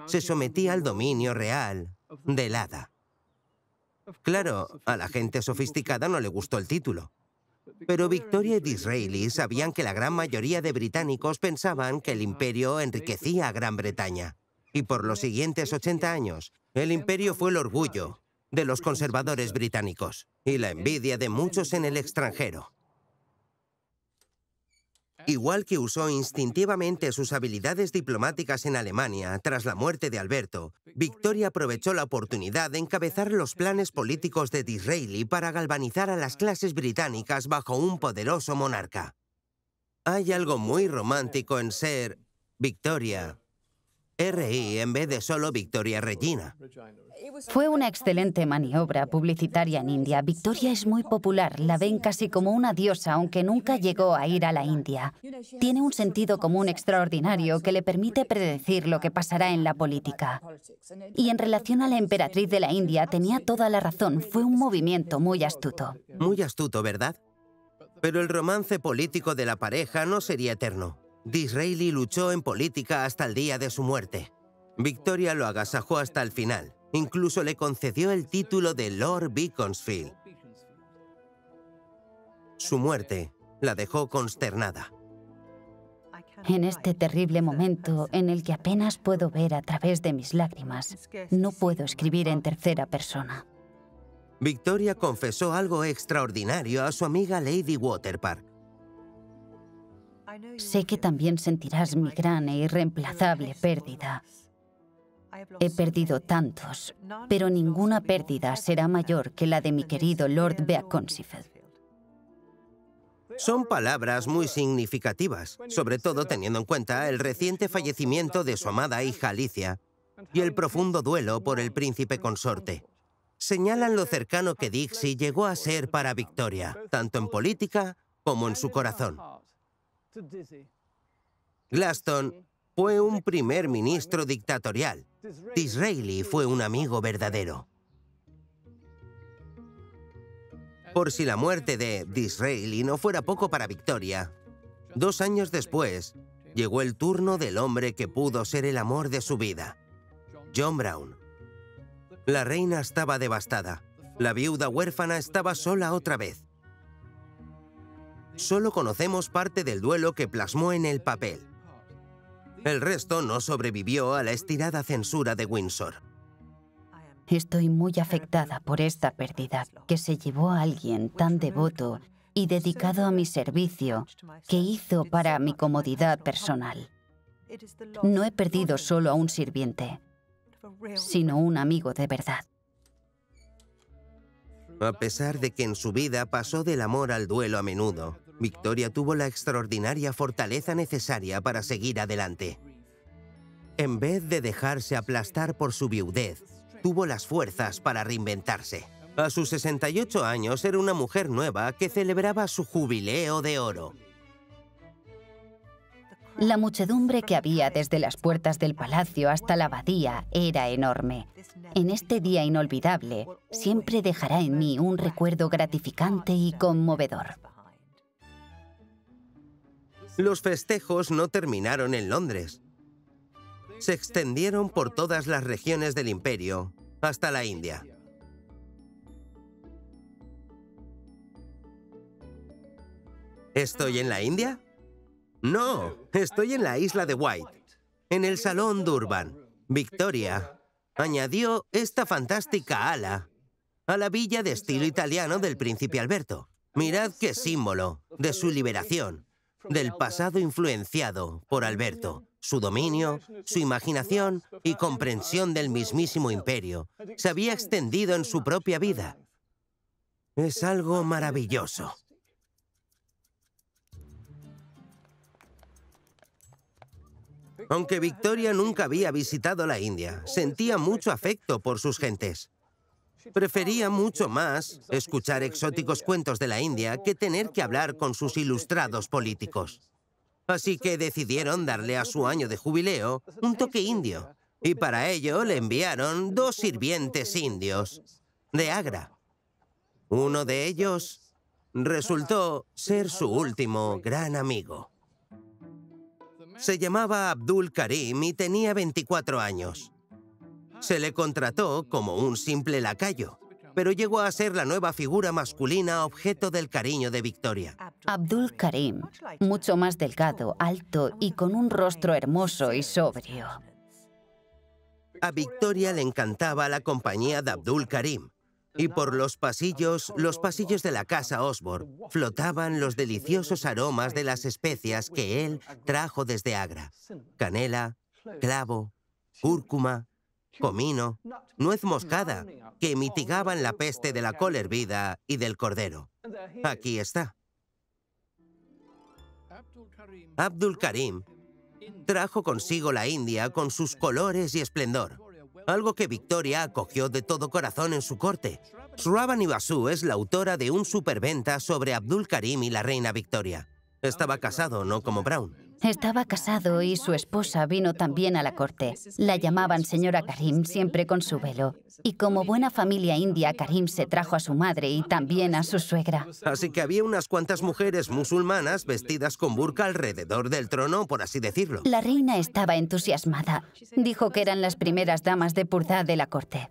se sometía al dominio real del Hada. Claro, a la gente sofisticada no le gustó el título, pero Victoria y Disraeli sabían que la gran mayoría de británicos pensaban que el imperio enriquecía a Gran Bretaña. Y por los siguientes 80 años, el imperio fue el orgullo de los conservadores británicos y la envidia de muchos en el extranjero. Igual que usó instintivamente sus habilidades diplomáticas en Alemania tras la muerte de Alberto, Victoria aprovechó la oportunidad de encabezar los planes políticos de Disraeli para galvanizar a las clases británicas bajo un poderoso monarca. Hay algo muy romántico en ser Victoria RI en vez de solo Victoria Regina. Fue una excelente maniobra publicitaria en India. Victoria es muy popular, la ven casi como una diosa, aunque nunca llegó a ir a la India. Tiene un sentido común extraordinario que le permite predecir lo que pasará en la política. Y en relación a la emperatriz de la India, tenía toda la razón, fue un movimiento muy astuto. Muy astuto, ¿verdad? Pero el romance político de la pareja no sería eterno. Disraeli luchó en política hasta el día de su muerte. Victoria lo agasajó hasta el final. Incluso le concedió el título de Lord Beaconsfield. Su muerte la dejó consternada. En este terrible momento, en el que apenas puedo ver a través de mis lágrimas, no puedo escribir en tercera persona. Victoria confesó algo extraordinario a su amiga Lady Waterpark. Sé que también sentirás mi gran e irreemplazable pérdida. He perdido tantos, pero ninguna pérdida será mayor que la de mi querido Lord Beaconsfield. Son palabras muy significativas, sobre todo teniendo en cuenta el reciente fallecimiento de su amada hija Alicia y el profundo duelo por el príncipe consorte. Señalan lo cercano que Dixie llegó a ser para Victoria, tanto en política como en su corazón. Gladstone fue un primer ministro dictatorial. Disraeli fue un amigo verdadero. Por si la muerte de Disraeli no fuera poco para Victoria, 2 años después llegó el turno del hombre que pudo ser el amor de su vida, John Brown. La reina estaba devastada. La viuda huérfana estaba sola otra vez. Solo conocemos parte del duelo que plasmó en el papel. El resto no sobrevivió a la estirada censura de Windsor. Estoy muy afectada por esta pérdida, que se llevó a alguien tan devoto y dedicado a mi servicio, que hizo para mi comodidad personal. No he perdido solo a un sirviente, sino un amigo de verdad. A pesar de que en su vida pasó del amor al duelo a menudo, Victoria tuvo la extraordinaria fortaleza necesaria para seguir adelante. En vez de dejarse aplastar por su viudez, tuvo las fuerzas para reinventarse. A sus 68 años era una mujer nueva que celebraba su jubileo de oro. La muchedumbre que había desde las puertas del palacio hasta la abadía era enorme. En este día inolvidable, siempre dejará en mí un recuerdo gratificante y conmovedor. Los festejos no terminaron en Londres. Se extendieron por todas las regiones del imperio, hasta la India. ¿Estoy en la India? No, estoy en la isla de Wight, en el Salón Durban. Victoria añadió esta fantástica ala a la villa de estilo italiano del príncipe Alberto. Mirad qué símbolo de su liberación, del pasado influenciado por Alberto. Su dominio, su imaginación y comprensión del mismísimo imperio se había extendido en su propia vida. Es algo maravilloso. Aunque Victoria nunca había visitado la India, sentía mucho afecto por sus gentes. Prefería mucho más escuchar exóticos cuentos de la India que tener que hablar con sus ilustrados políticos. Así que decidieron darle a su año de jubileo un toque indio, y para ello le enviaron 2 sirvientes indios de Agra. Uno de ellos resultó ser su último gran amigo. Se llamaba Abdul Karim y tenía 24 años. Se le contrató como un simple lacayo, pero llegó a ser la nueva figura masculina objeto del cariño de Victoria. Abdul Karim, mucho más delgado, alto y con un rostro hermoso y sobrio. A Victoria le encantaba la compañía de Abdul Karim, y por los pasillos de la casa Osborne flotaban los deliciosos aromas de las especias que él trajo desde Agra: canela, clavo, cúrcuma, comino, nuez moscada, que mitigaban la peste de la col hervida y del cordero. Aquí está. Abdul Karim trajo consigo la India con sus colores y esplendor, algo que Victoria acogió de todo corazón en su corte. Shravani Basu es la autora de un superventa sobre Abdul Karim y la reina Victoria. Estaba casado, no como Brown. Estaba casado y su esposa vino también a la corte. La llamaban señora Karim, siempre con su velo. Y como buena familia india, Karim se trajo a su madre y también a su suegra. Así que había unas cuantas mujeres musulmanas vestidas con burka alrededor del trono, por así decirlo. La reina estaba entusiasmada. Dijo que eran las primeras damas de purdah de la corte.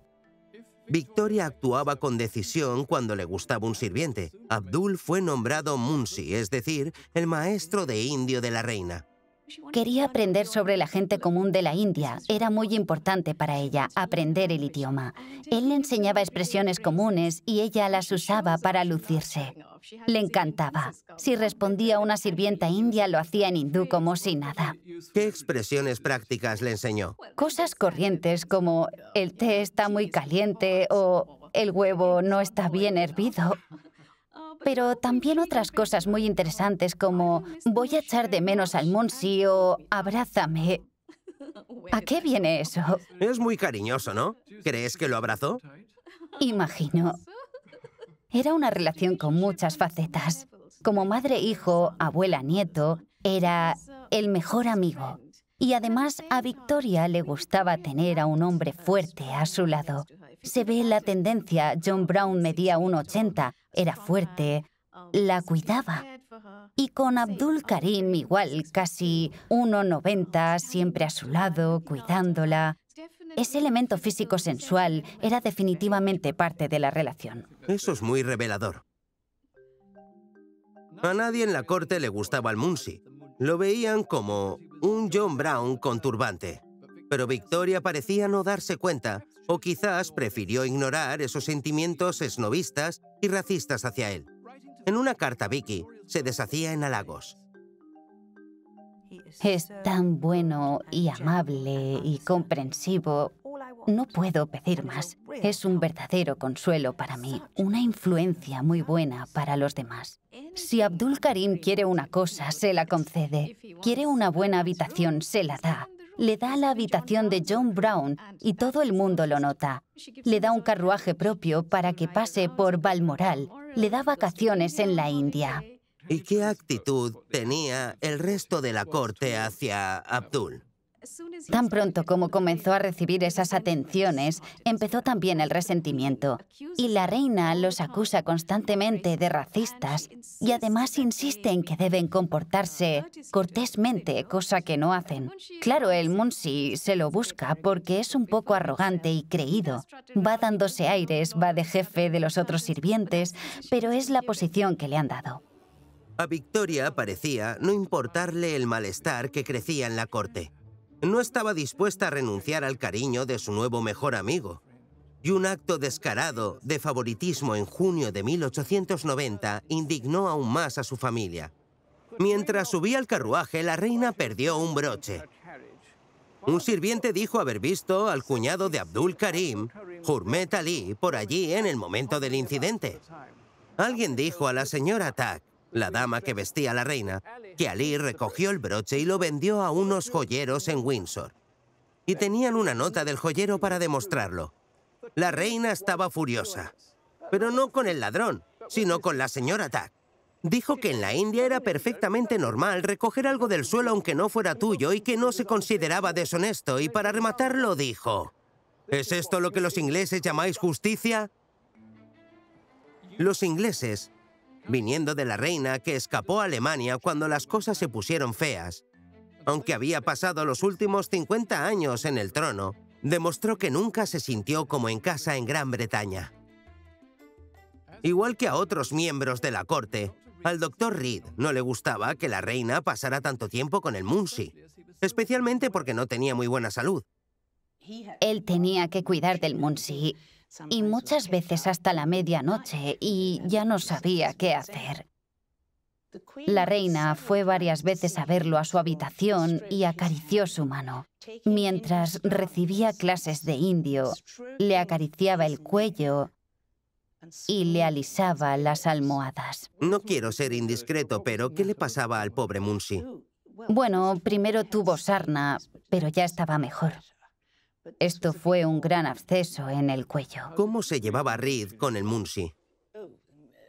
Victoria actuaba con decisión cuando le gustaba un sirviente. Abdul fue nombrado Munshi, es decir, el maestro de indio de la reina. Quería aprender sobre la gente común de la India. Era muy importante para ella aprender el idioma. Él le enseñaba expresiones comunes y ella las usaba para lucirse. Le encantaba. Si respondía a una sirvienta india, lo hacía en hindú como si nada. ¿Qué expresiones prácticas le enseñó? Cosas corrientes como el té está muy caliente o el huevo no está bien hervido. Pero también otras cosas muy interesantes como voy a echar de menos al Munshi o abrázame. ¿A qué viene eso? Es muy cariñoso, ¿no? ¿Crees que lo abrazó? Imagino. Era una relación con muchas facetas. Como madre-hijo, abuela-nieto, era el mejor amigo. Y además a Victoria le gustaba tener a un hombre fuerte a su lado. Se ve la tendencia. John Brown medía 1,80, era fuerte, la cuidaba. Y con Abdul Karim igual, casi 1,90, siempre a su lado, cuidándola. Ese elemento físico sensual era definitivamente parte de la relación. Eso es muy revelador. A nadie en la corte le gustaba el Munshi. Lo veían como un John Brown con turbante. Pero Victoria parecía no darse cuenta, o quizás prefirió ignorar esos sentimientos esnovistas y racistas hacia él. En una carta a Vicky, se deshacía en halagos. Es tan bueno y amable y comprensivo. No puedo pedir más. Es un verdadero consuelo para mí, una influencia muy buena para los demás. Si Abdul Karim quiere una cosa, se la concede. Quiere una buena habitación, se la da. le da la habitación de John Brown y todo el mundo lo nota. Le da un carruaje propio para que pase por Balmoral. Le da vacaciones en la India. ¿Y qué actitud tenía el resto de la corte hacia Abdul? Tan pronto como comenzó a recibir esas atenciones, empezó también el resentimiento. Y la reina los acusa constantemente de racistas y además insiste en que deben comportarse cortésmente, cosa que no hacen. Claro, el Munshi se lo busca porque es un poco arrogante y creído. Va dándose aires, va de jefe de los otros sirvientes, pero es la posición que le han dado. A Victoria parecía no importarle el malestar que crecía en la corte. No estaba dispuesta a renunciar al cariño de su nuevo mejor amigo. Y un acto descarado de favoritismo en junio de 1890 indignó aún más a su familia. Mientras subía al carruaje, la reina perdió un broche. Un sirviente dijo haber visto al cuñado de Abdul Karim, Hurmet Ali, por allí en el momento del incidente. Alguien dijo a la señora Tack, la dama que vestía a la reina, que Ali recogió el broche y lo vendió a unos joyeros en Windsor. Y tenían una nota del joyero para demostrarlo. La reina estaba furiosa, pero no con el ladrón, sino con la señora Tack. Dijo que en la India era perfectamente normal recoger algo del suelo aunque no fuera tuyo y que no se consideraba deshonesto, y para rematarlo dijo: ¿es esto lo que los ingleses llamáis justicia? Los ingleses, viniendo de la reina que escapó a Alemania cuando las cosas se pusieron feas, aunque había pasado los últimos 50 años en el trono, demostró que nunca se sintió como en casa en Gran Bretaña. Igual que a otros miembros de la corte, al doctor Reed no le gustaba que la reina pasara tanto tiempo con el Munshi, especialmente porque no tenía muy buena salud. Él tenía que cuidar del Munshi, y muchas veces hasta la medianoche, y ya no sabía qué hacer. La reina fue varias veces a verlo a su habitación y acarició su mano. Mientras recibía clases de indio, le acariciaba el cuello y le alisaba las almohadas. No quiero ser indiscreto, pero ¿qué le pasaba al pobre Munshi? Bueno, primero tuvo sarna, pero ya estaba mejor. Esto fue un gran absceso en el cuello. ¿Cómo se llevaba Reed con el Munshi?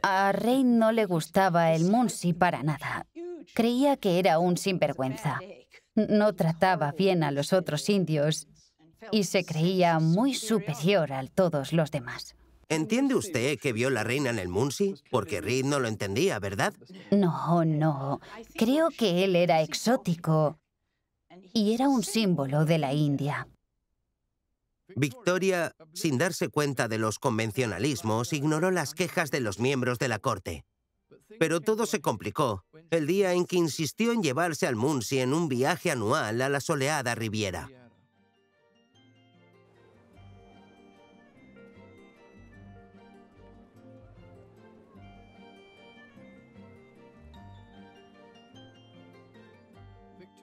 A Reid no le gustaba el Munshi para nada. Creía que era un sinvergüenza. No trataba bien a los otros indios y se creía muy superior a todos los demás. ¿Entiende usted que vio la reina en el Munshi? Porque Reed no lo entendía, ¿verdad? No. Creo que él era exótico y era un símbolo de la India. Victoria, sin darse cuenta de los convencionalismos, ignoró las quejas de los miembros de la corte. Pero todo se complicó el día en que insistió en llevarse al Munshi en un viaje anual a la soleada Riviera.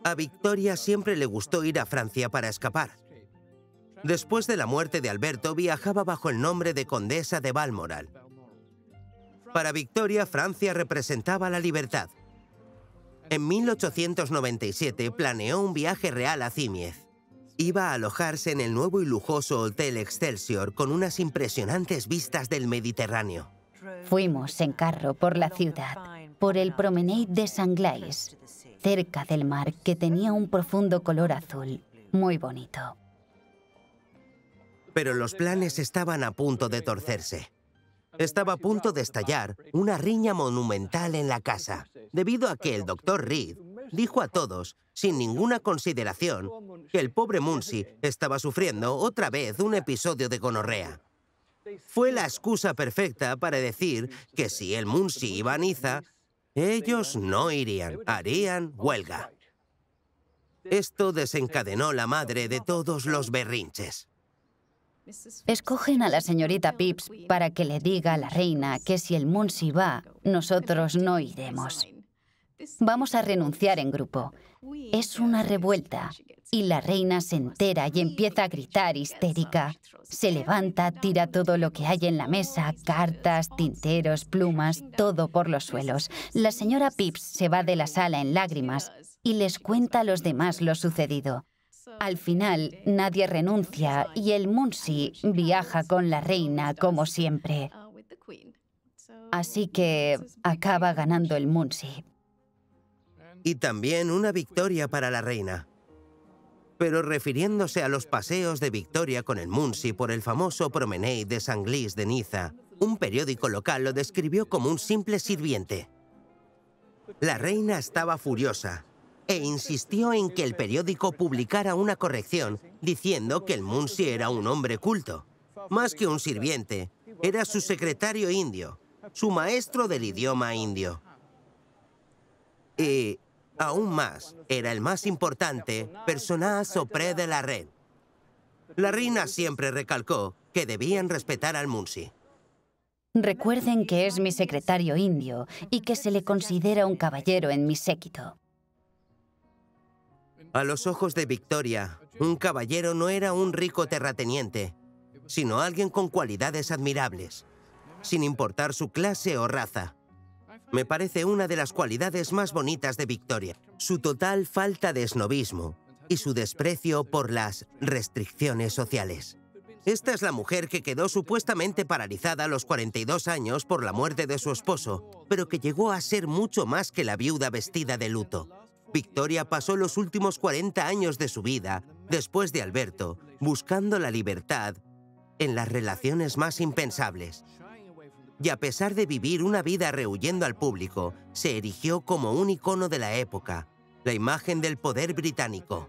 A Victoria siempre le gustó ir a Francia para escapar. Después de la muerte de Alberto, viajaba bajo el nombre de Condesa de Balmoral. Para Victoria, Francia representaba la libertad. En 1897 planeó un viaje real a Cimiez. Iba a alojarse en el nuevo y lujoso Hotel Excelsior con unas impresionantes vistas del Mediterráneo. Fuimos en carro por la ciudad, por el Promenade de Sanglais, cerca del mar que tenía un profundo color azul, muy bonito. Pero los planes estaban a punto de torcerse. Estaba a punto de estallar una riña monumental en la casa, debido a que el doctor Reed dijo a todos, sin ninguna consideración, que el pobre Munshi estaba sufriendo otra vez un episodio de gonorrea. Fue la excusa perfecta para decir que si el Munshi iba a Niza, ellos no irían, harían huelga. Esto desencadenó la madre de todos los berrinches. Escogen a la señorita Phipps para que le diga a la reina que si el Munshi va, nosotros no iremos. Vamos a renunciar en grupo. Es una revuelta. Y la reina se entera y empieza a gritar histérica. Se levanta, tira todo lo que hay en la mesa, cartas, tinteros, plumas, todo por los suelos. La señora Phipps se va de la sala en lágrimas y les cuenta a los demás lo sucedido. Al final, nadie renuncia y el Munsee viaja con la reina como siempre. Así que acaba ganando el Munsee. Y también una victoria para la reina. Pero refiriéndose a los paseos de Victoria con el Munsee por el famoso Promenade de Senglís de Niza, un periódico local lo describió como un simple sirviente. La reina estaba furiosa e insistió en que el periódico publicara una corrección diciendo que el Munsee era un hombre culto. Más que un sirviente, era su secretario indio, su maestro del idioma indio. Y, aún más, era el más importante personnage auprès de la reine. La reina siempre recalcó que debían respetar al Munsee. Recuerden que es mi secretario indio y que se le considera un caballero en mi séquito. A los ojos de Victoria, un caballero no era un rico terrateniente, sino alguien con cualidades admirables, sin importar su clase o raza. Me parece una de las cualidades más bonitas de Victoria, su total falta de snobismo y su desprecio por las restricciones sociales. Esta es la mujer que quedó supuestamente paralizada a los 42 años por la muerte de su esposo, pero que llegó a ser mucho más que la viuda vestida de luto. Victoria pasó los últimos 40 años de su vida, después de Alberto, buscando la libertad en las relaciones más impensables. Y a pesar de vivir una vida rehuyendo al público, se erigió como un icono de la época, la imagen del poder británico.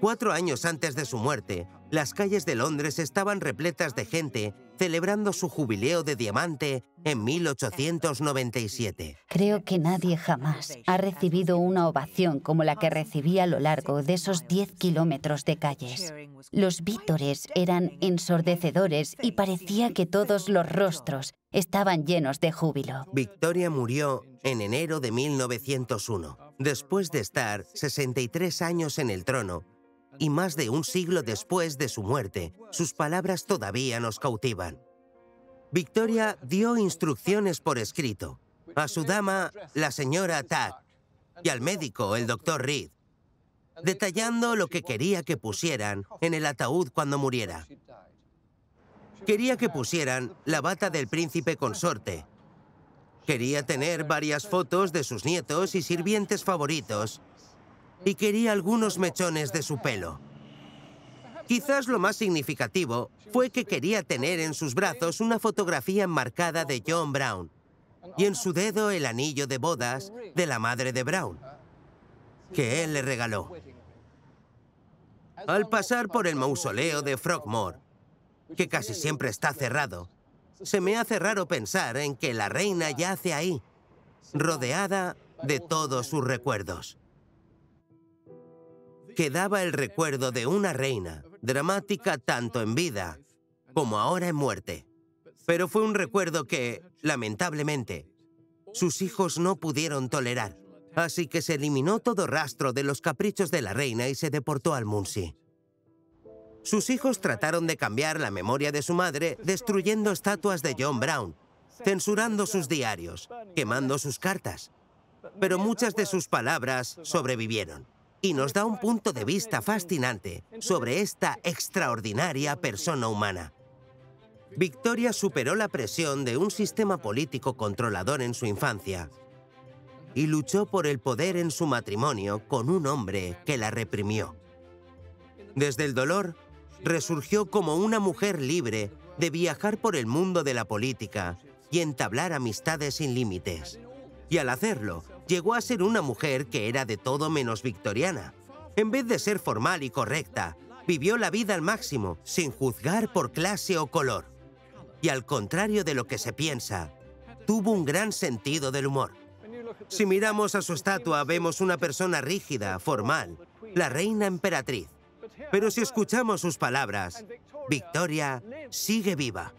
4 años antes de su muerte, las calles de Londres estaban repletas de gente celebrando su jubileo de diamante en 1897. Creo que nadie jamás ha recibido una ovación como la que recibí a lo largo de esos 10 kilómetros de calles. Los vítores eran ensordecedores y parecía que todos los rostros estaban llenos de júbilo. Victoria murió en enero de 1901, después de estar 63 años en el trono, y más de un siglo después de su muerte, sus palabras todavía nos cautivan. Victoria dio instrucciones por escrito a su dama, la señora Tack, y al médico, el doctor Reed, detallando lo que quería que pusieran en el ataúd cuando muriera. Quería que pusieran la bata del príncipe consorte. Quería tener varias fotos de sus nietos y sirvientes favoritos, y quería algunos mechones de su pelo. Quizás lo más significativo fue que quería tener en sus brazos una fotografía enmarcada de John Brown y en su dedo el anillo de bodas de la madre de Brown, que él le regaló. Al pasar por el mausoleo de Frogmore, que casi siempre está cerrado, se me hace raro pensar en que la reina yace ahí, rodeada de todos sus recuerdos. Quedaba el recuerdo de una reina, dramática tanto en vida como ahora en muerte. Pero fue un recuerdo que, lamentablemente, sus hijos no pudieron tolerar. Así que se eliminó todo rastro de los caprichos de la reina y se deportó al Munsee. Sus hijos trataron de cambiar la memoria de su madre destruyendo estatuas de John Brown, censurando sus diarios, quemando sus cartas. Pero muchas de sus palabras sobrevivieron. Y nos da un punto de vista fascinante sobre esta extraordinaria persona humana. Victoria superó la presión de un sistema político controlador en su infancia y luchó por el poder en su matrimonio con un hombre que la reprimió. Desde el dolor, resurgió como una mujer libre de viajar por el mundo de la política y entablar amistades sin límites. Y al hacerlo, llegó a ser una mujer que era de todo menos victoriana. En vez de ser formal y correcta, vivió la vida al máximo, sin juzgar por clase o color. Y al contrario de lo que se piensa, tuvo un gran sentido del humor. Si miramos a su estatua, vemos una persona rígida, formal, la reina emperatriz. Pero si escuchamos sus palabras, Victoria sigue viva.